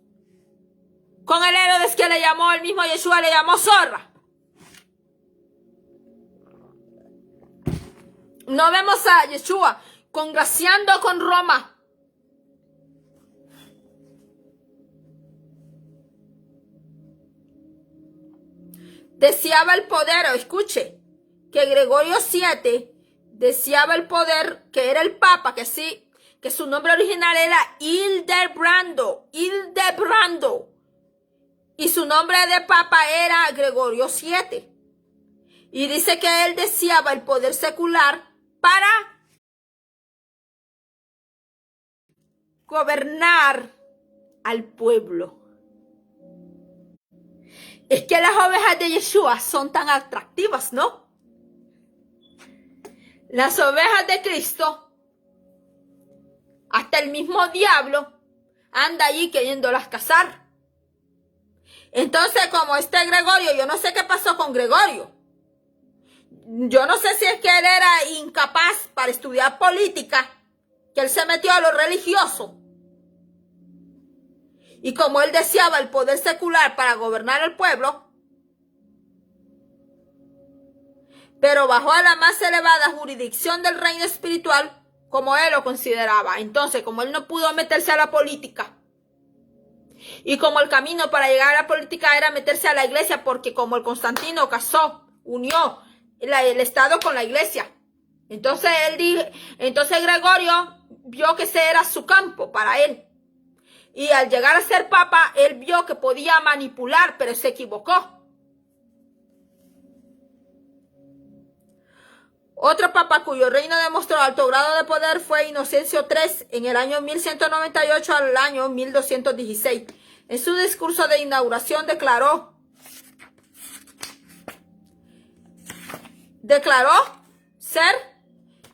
Speaker 1: con el Herodes, que le llamó, el mismo Yeshua le llamó zorra. No vemos a Yeshua congraciando con Roma. Deseaba el poder, escuche, que Gregorio VII deseaba el poder, que era el Papa, que sí, que su nombre original era Hildebrando, y su nombre de Papa era Gregorio VII. Y dice que él deseaba el poder secular para gobernar al pueblo. Es que las ovejas de Yeshua son tan atractivas, ¿no? Las ovejas de Cristo, hasta el mismo diablo anda allí queriéndolas cazar. Entonces, como este Gregorio, yo no sé qué pasó con Gregorio. Yo no sé si es que él era incapaz para estudiar política, que él se metió a lo religioso. Y como él deseaba el poder secular para gobernar el pueblo, pero bajo la más elevada jurisdicción del reino espiritual, como él lo consideraba. Entonces, como él no pudo meterse a la política, y como el camino para llegar a la política era meterse a la iglesia, porque como el Constantino unió el Estado con la iglesia, entonces entonces Gregorio vio que ese era su campo para él. Y al llegar a ser papa, él vio que podía manipular, pero se equivocó. Otro papa cuyo reino demostró alto grado de poder fue Inocencio III en el año 1198 al año 1216. En su discurso de inauguración declaró ser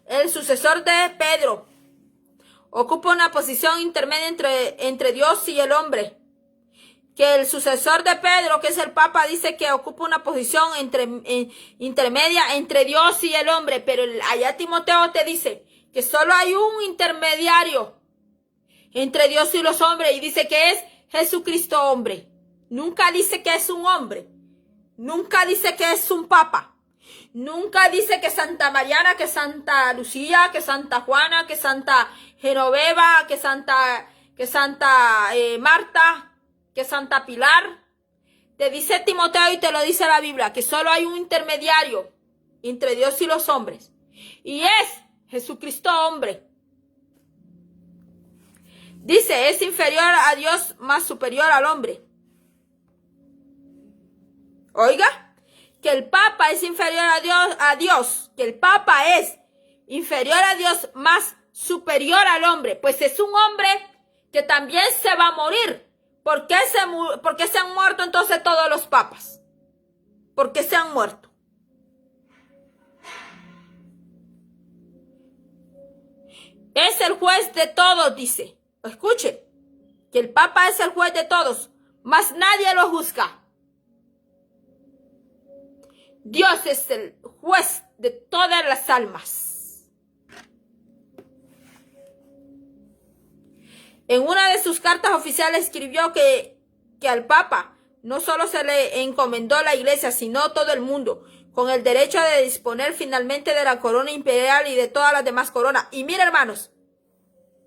Speaker 1: el sucesor de Pedro. Ocupa una posición intermedia entre Dios y el hombre. Que el sucesor de Pedro, que es el Papa, dice que ocupa una posición intermedia entre Dios y el hombre. Pero allá Timoteo te dice que solo hay un intermediario entre Dios y los hombres. Y dice que es Jesucristo hombre. Nunca dice que es un hombre. Nunca dice que es un Papa. Nunca dice que Santa Mariana, que Santa Lucía, que Santa Juana, que Santa Genoveva, que Santa Marta, que Santa Pilar. Te dice Timoteo y te lo dice la Biblia, que solo hay un intermediario entre Dios y los hombres. Y es Jesucristo hombre. Dice, es inferior a Dios, más superior al hombre. Oiga. Que el Papa es inferior a Dios, que el Papa es inferior a Dios, más superior al hombre, pues es un hombre que también se va a morir. ¿Por qué se han muerto entonces todos los papas? ¿Por qué se han muerto? Es el juez de todos, dice. Escuche, que el Papa es el juez de todos, mas nadie lo juzga. Dios es el juez de todas las almas. En una de sus cartas oficiales escribió que al Papa no solo se le encomendó la iglesia, sino todo el mundo, con el derecho de disponer finalmente de la corona imperial y de todas las demás coronas. Y mira, hermanos,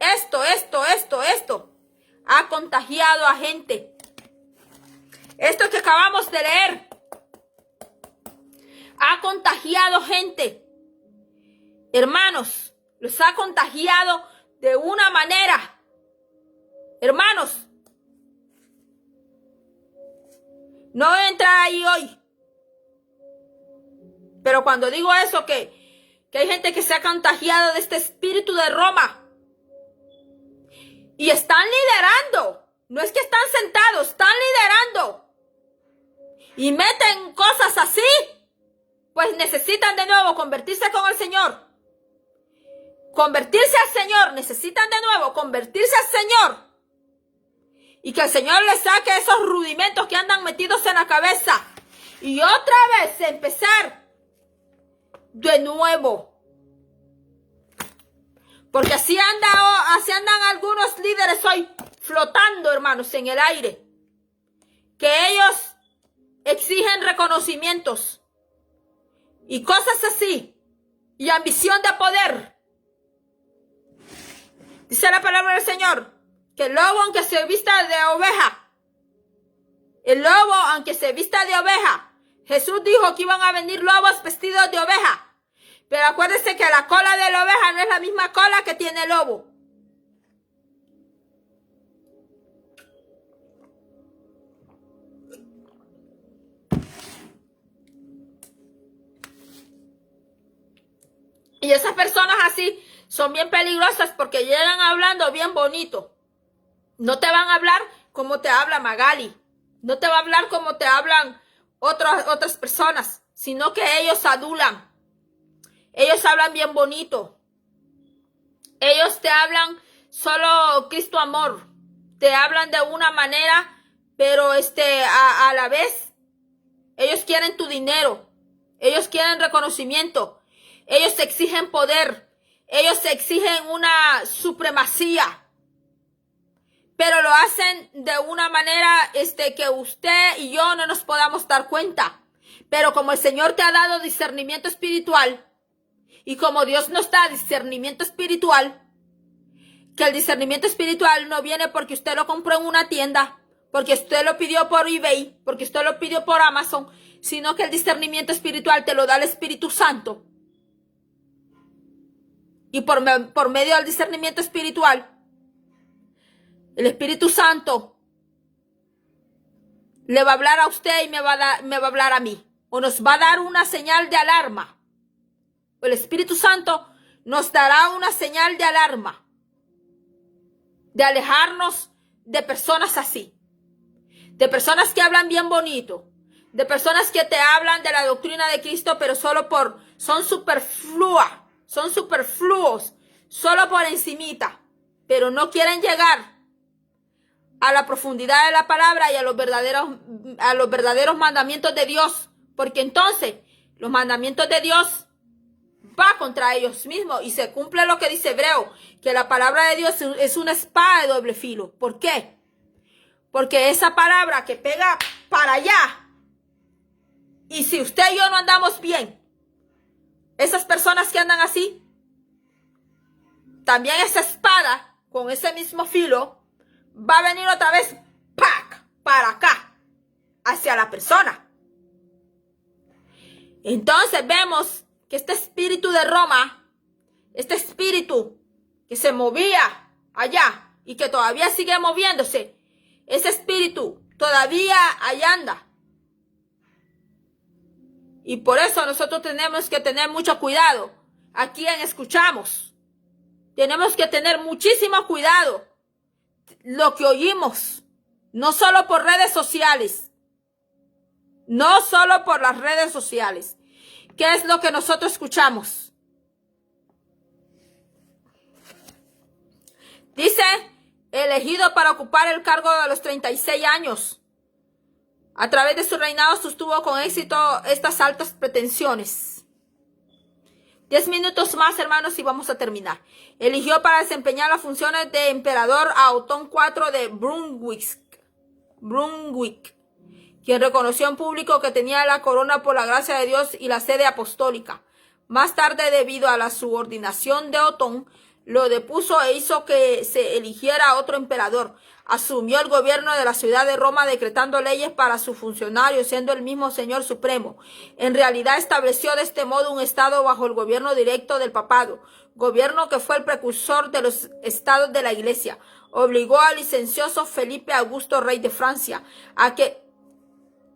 Speaker 1: esto ha contagiado a gente. Esto que acabamos de leer ha contagiado gente. Hermanos, los ha contagiado de una manera. Hermanos, no voy a entrar ahí hoy. Pero cuando digo eso, que hay gente que se ha contagiado de este espíritu de Roma. Y están liderando. No es que están sentados, están liderando. y meten cosas así, pues necesitan de nuevo convertirse con el Señor. Convertirse al Señor, necesitan de nuevo convertirse al Señor. Y que el Señor les saque esos rudimentos que andan metidos en la cabeza. Y otra vez empezar de nuevo. Porque así andan algunos líderes hoy flotando, hermanos, en el aire. Que ellos exigen reconocimientos y cosas así. Y ambición de poder. Dice la palabra del Señor que el lobo, aunque se vista de oveja, Jesús dijo que iban a venir lobos vestidos de oveja. Pero acuérdense que la cola de la oveja no es la misma cola que tiene el lobo. Y esas personas así son bien peligrosas porque llegan hablando bien bonito. No te van a hablar como te habla Magali. No te va a hablar como te hablan otras personas, sino que ellos adulan. Ellos hablan bien bonito. Ellos te hablan solo Cristo amor. Te hablan de una manera, pero a la vez ellos quieren tu dinero. Ellos quieren reconocimiento. Ellos exigen poder. Ellos exigen una supremacía. Pero lo hacen de una manera que usted y yo no nos podamos dar cuenta. Pero como el Señor te ha dado discernimiento espiritual, y como Dios nos da discernimiento espiritual, que el discernimiento espiritual no viene porque usted lo compró en una tienda, porque usted lo pidió por eBay, porque usted lo pidió por Amazon, sino que el discernimiento espiritual te lo da el Espíritu Santo. Y por medio del discernimiento espiritual, el Espíritu Santo le va a hablar a usted y me va a hablar a mí. O nos va a dar una señal de alarma. El Espíritu Santo nos dará una señal de alarma. De alejarnos de personas así. De personas que hablan bien bonito. De personas que te hablan de la doctrina de Cristo, pero son superfluos, solo por encimita, pero no quieren llegar a la profundidad de la palabra y a los verdaderos mandamientos de Dios, porque entonces los mandamientos de Dios va contra ellos mismos y se cumple lo que dice Hebreo, que la palabra de Dios es una espada de doble filo. ¿Por qué? Porque esa palabra que pega para allá, y si usted y yo no andamos bien, esas personas que andan así, también esa espada con ese mismo filo va a venir otra vez ¡pac! Para acá, hacia la persona. Entonces vemos que este espíritu de Roma, este espíritu que se movía allá y que todavía sigue moviéndose, ese espíritu todavía allá anda. Y por eso nosotros tenemos que tener mucho cuidado a quien escuchamos. Tenemos que tener muchísimo cuidado lo que oímos, no solo por redes sociales, no solo por las redes sociales. ¿Qué es lo que nosotros escuchamos? Dice, elegido para ocupar el cargo de los 36 años. A través de su reinado sostuvo con éxito estas altas pretensiones. 10 minutos más, hermanos, y vamos a terminar. Eligió para desempeñar las funciones de emperador a Otón IV de Brunswick, quien reconoció en público que tenía la corona por la gracia de Dios y la sede apostólica. Más tarde, debido a la subordinación de Otón, lo depuso e hizo que se eligiera otro emperador. Asumió el gobierno de la ciudad de Roma, decretando leyes para sus funcionarios, siendo el mismo Señor Supremo. En realidad estableció de este modo un estado bajo el gobierno directo del papado, gobierno que fue el precursor de los estados de la Iglesia. Obligó al licencioso Felipe Augusto, rey de Francia, a que...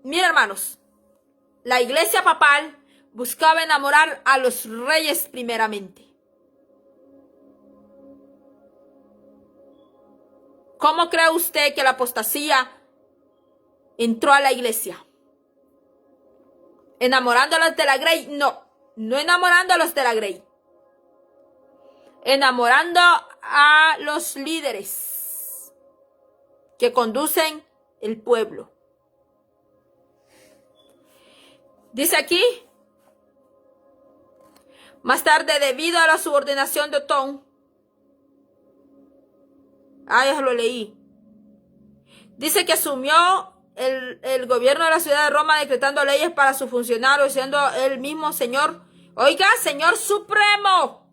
Speaker 1: Mira, hermanos, la Iglesia papal buscaba enamorar a los reyes primeramente. ¿Cómo cree usted que la apostasía entró a la iglesia? Enamorándolos de la Grey, no. No enamorándolos de la Grey. Enamorando a los líderes que conducen el pueblo. Dice aquí, más tarde, debido a la subordinación de Otón, ya lo leí. Dice que asumió el gobierno de la ciudad de Roma decretando leyes para sus funcionarios, siendo él mismo señor, oiga, señor supremo.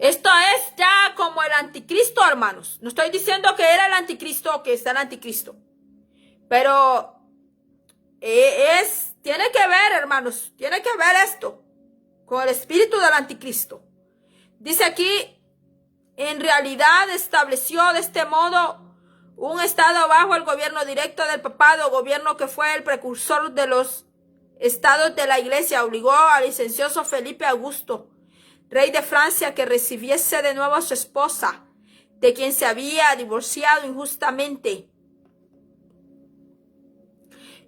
Speaker 1: Esto es ya como el anticristo, hermanos. No estoy diciendo que era el anticristo o que está el anticristo. Pero tiene que ver, hermanos, tiene que ver esto con el espíritu del anticristo. Dice aquí, en realidad estableció de este modo un estado bajo el gobierno directo del papado, gobierno que fue el precursor de los estados de la iglesia. Obligó al licencioso Felipe Augusto, rey de Francia, que recibiese de nuevo a su esposa, de quien se había divorciado injustamente.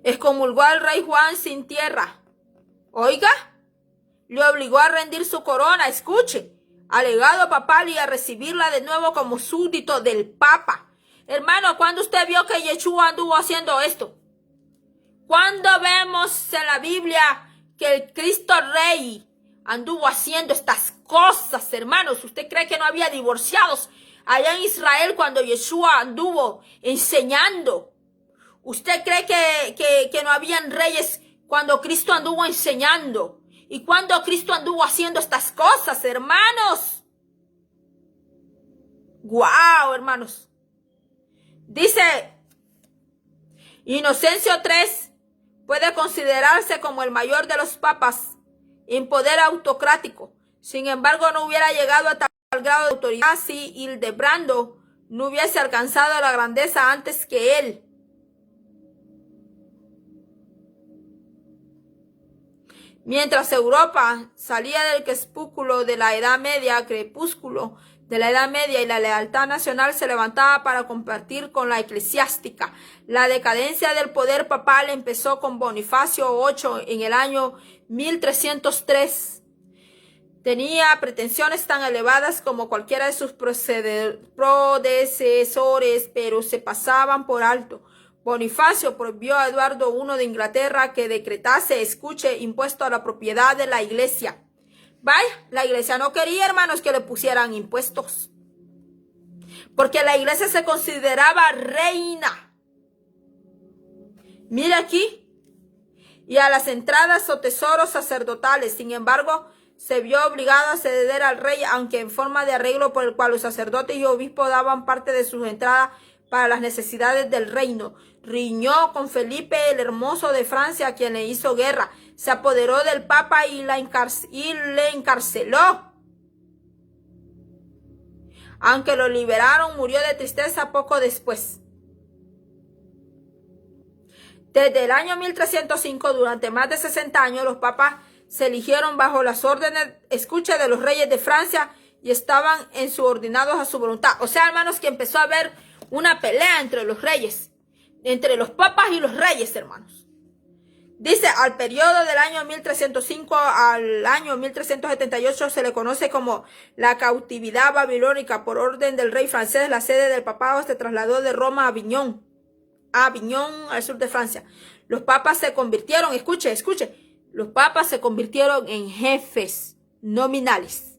Speaker 1: Excomulgó al rey Juan sin tierra. Oiga, le obligó a rendir su corona, escuche, al legado papal y a recibirla de nuevo como súbdito del papa. Hermano, ¿cuándo usted vio que Yeshua anduvo haciendo esto? ¿Cuándo vemos en la Biblia que el Cristo Rey anduvo haciendo estas cosas, hermanos? ¿Usted cree que no había divorciados allá en Israel cuando Yeshua anduvo enseñando? ¿Usted cree que no habían reyes cuando Cristo anduvo enseñando? ¿Y cuando Cristo anduvo haciendo estas cosas, hermanos? ¡Guau, hermanos! Dice, Inocencio III puede considerarse como el mayor de los papas en poder autocrático. Sin embargo, no hubiera llegado a tal grado de autoridad si Hildebrando no hubiese alcanzado la grandeza antes que él. Mientras Europa salía del crepúsculo de la Edad Media, y la lealtad nacional se levantaba para compartir con la eclesiástica. La decadencia del poder papal empezó con Bonifacio VIII en el año 1303. Tenía pretensiones tan elevadas como cualquiera de sus predecesores, pero se pasaban por alto. Bonifacio prohibió a Eduardo I de Inglaterra que decretase, escuche, impuesto a la propiedad de la iglesia. Vaya, la iglesia no quería, hermanos, que le pusieran impuestos, porque la iglesia se consideraba reina. Mira aquí, y a las entradas o tesoros sacerdotales. Sin embargo, se vio obligado a ceder al rey, aunque en forma de arreglo por el cual los sacerdotes y obispos daban parte de sus entradas para las necesidades del reino. Riñó con Felipe el Hermoso de Francia, a quien le hizo guerra. Se apoderó del papa y le encarceló. Aunque lo liberaron, murió de tristeza poco después. Desde el año 1305, durante más de 60 años, los papas se eligieron bajo las órdenes, escucha, de los reyes de Francia y estaban subordinados a su voluntad. O sea, hermanos, que empezó a haber una pelea entre los reyes, entre los papas y los reyes, hermanos. Dice, al periodo del año 1305 al año 1378 se le conoce como la cautividad babilónica. Por orden del rey francés, la sede del papado se trasladó de Roma a Aviñón, al sur de Francia. Los papas se convirtieron, escuche, los papas se convirtieron en jefes nominales,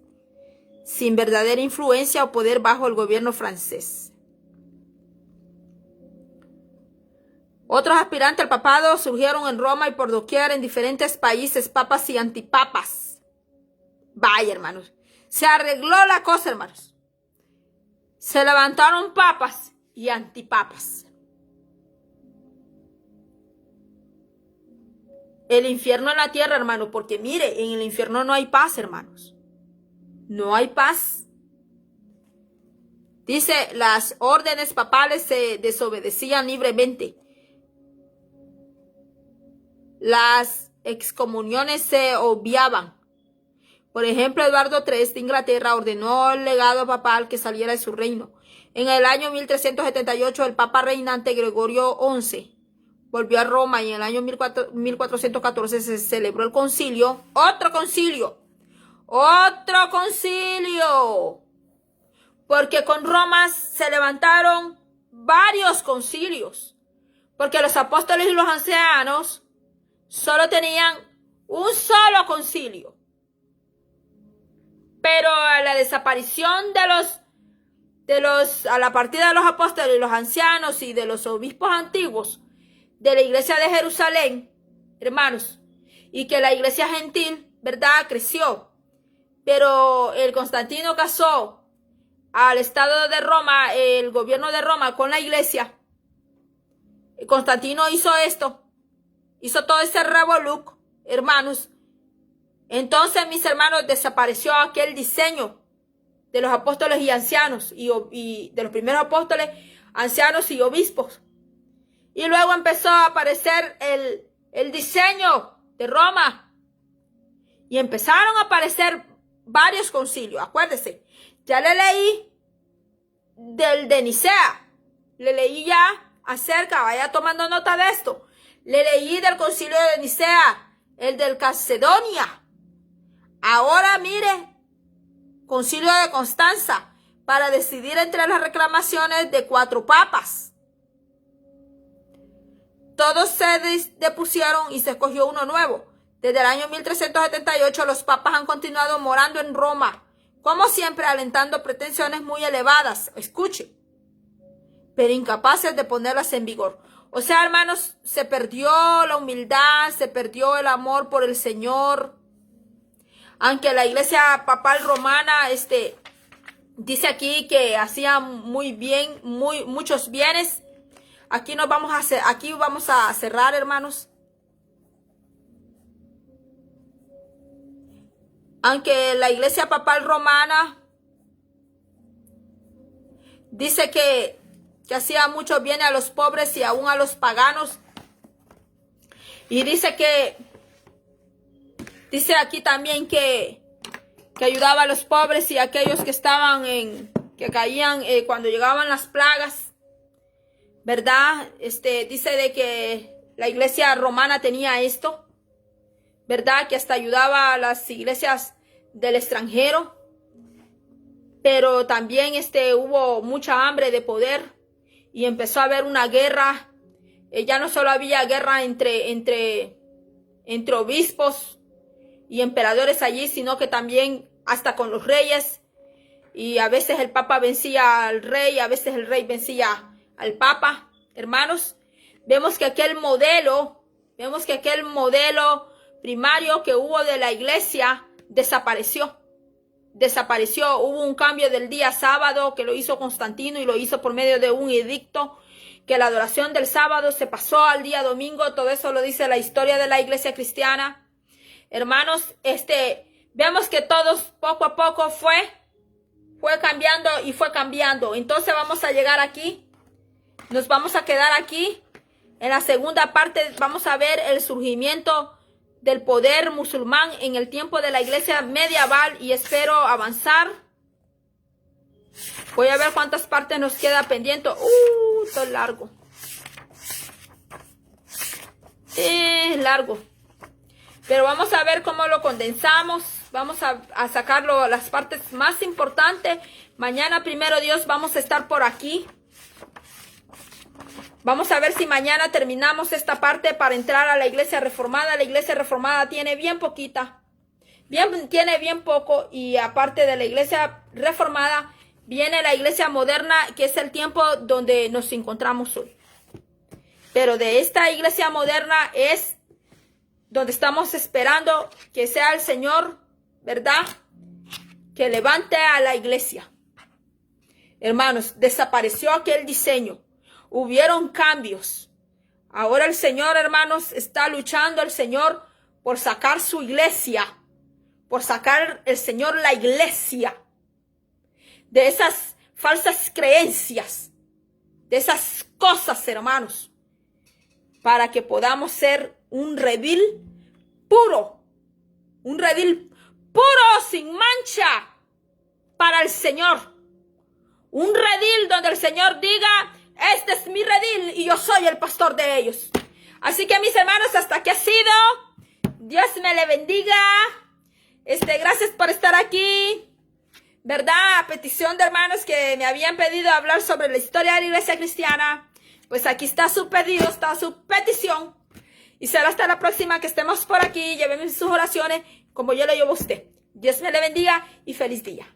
Speaker 1: sin verdadera influencia o poder bajo el gobierno francés. Otros aspirantes al papado surgieron en Roma y por doquier en diferentes países, papas y antipapas. Vaya, hermanos, se arregló la cosa, hermanos. Se levantaron papas y antipapas. El infierno en la tierra, hermano, porque mire, en el infierno no hay paz, hermanos. No hay paz. Dice, las órdenes papales se desobedecían libremente. Las excomuniones se obviaban. Por ejemplo, Eduardo III de Inglaterra ordenó al legado papal que saliera de su reino. En el año 1378, el papa reinante Gregorio XI volvió a Roma y en el año 1414 se celebró el concilio. Otro concilio. Porque con Roma se levantaron varios concilios. Porque los apóstoles y los ancianos solo tenían un solo concilio. Pero a la desaparición a la partida de los apóstoles y los ancianos y de los obispos antiguos de la iglesia de Jerusalén, hermanos, y que la iglesia gentil, ¿verdad?, creció. Pero el Constantino casó al Estado de Roma, el gobierno de Roma con la iglesia. Constantino hizo esto, hizo todo ese revolú, hermanos. Entonces, mis hermanos, desapareció aquel diseño de los apóstoles y ancianos, y de los primeros apóstoles, ancianos y obispos. Y luego empezó a aparecer el diseño de Roma. Y empezaron a aparecer varios concilios. Acuérdense, ya le leí del de Nicea. Le leí ya acerca, vaya tomando nota de esto. Le leí del concilio de Nicea, el del Calcedonia. Ahora mire, concilio de Constanza, para decidir entre las reclamaciones de 4 papas. Todos se depusieron y se escogió uno nuevo. Desde el año 1378 los papas han continuado morando en Roma, como siempre alentando pretensiones muy elevadas, escuche, pero incapaces de ponerlas en vigor. O sea, hermanos, se perdió la humildad, se perdió el amor por el Señor. Aunque la iglesia papal romana dice aquí que hacía muy bien, muchos bienes. Aquí vamos a cerrar, hermanos. Aunque la iglesia papal romana dice que hacía mucho bien a los pobres y aún a los paganos. Y dice aquí también que ayudaba a los pobres y a aquellos que que caían cuando llegaban las plagas, ¿verdad? Dice de que la iglesia romana tenía esto, ¿verdad? Que hasta ayudaba a las iglesias del extranjero. Pero también hubo mucha hambre de poder y empezó a haber una guerra. Ya no solo había guerra entre obispos y emperadores allí, sino que también hasta con los reyes. Y a veces el papa vencía al rey, a veces el rey vencía al papa. Hermanos, vemos que aquel modelo primario que hubo de la iglesia desapareció. Hubo un cambio del día sábado que lo hizo Constantino y lo hizo por medio de un edicto, que la adoración del sábado se pasó al día domingo. Todo eso lo dice la historia de la iglesia cristiana. Hermanos, vemos que todos poco a poco fue cambiando y fue cambiando. Entonces vamos a llegar aquí, nos vamos a quedar aquí. En la segunda parte vamos a ver el surgimiento del poder musulmán en el tiempo de la iglesia medieval y espero avanzar. Voy a ver cuántas partes nos queda pendiente. Esto es largo. Es largo. Pero vamos a ver cómo lo condensamos. Vamos a sacarlo, las partes más importantes. Mañana, primero Dios, vamos a estar por aquí. Vamos a ver si mañana terminamos esta parte para entrar a la iglesia reformada. La iglesia reformada tiene bien poquita. Tiene bien poco. Y aparte de la iglesia reformada, viene la iglesia moderna, que es el tiempo donde nos encontramos hoy. Pero de esta iglesia moderna es donde estamos esperando que sea el Señor, ¿verdad?, que levante a la iglesia. Hermanos, desapareció aquel diseño. Hubieron cambios. Ahora el Señor, hermanos, está luchando el Señor por sacar su iglesia. Por sacar el Señor la iglesia de esas falsas creencias. De esas cosas, hermanos. Para que podamos ser un redil puro. Un redil puro, sin mancha, para el Señor. Un redil donde el Señor diga: este es mi redil y yo soy el pastor de ellos. Así que mis hermanos, hasta aquí ha sido. Dios me le bendiga. Gracias por estar aquí. ¿Verdad? A petición de hermanos que me habían pedido hablar sobre la historia de la iglesia cristiana. Pues aquí está su pedido, está su petición. Y será hasta la próxima que estemos por aquí. Llévenme sus oraciones como yo le llevo a usted. Dios me le bendiga y feliz día.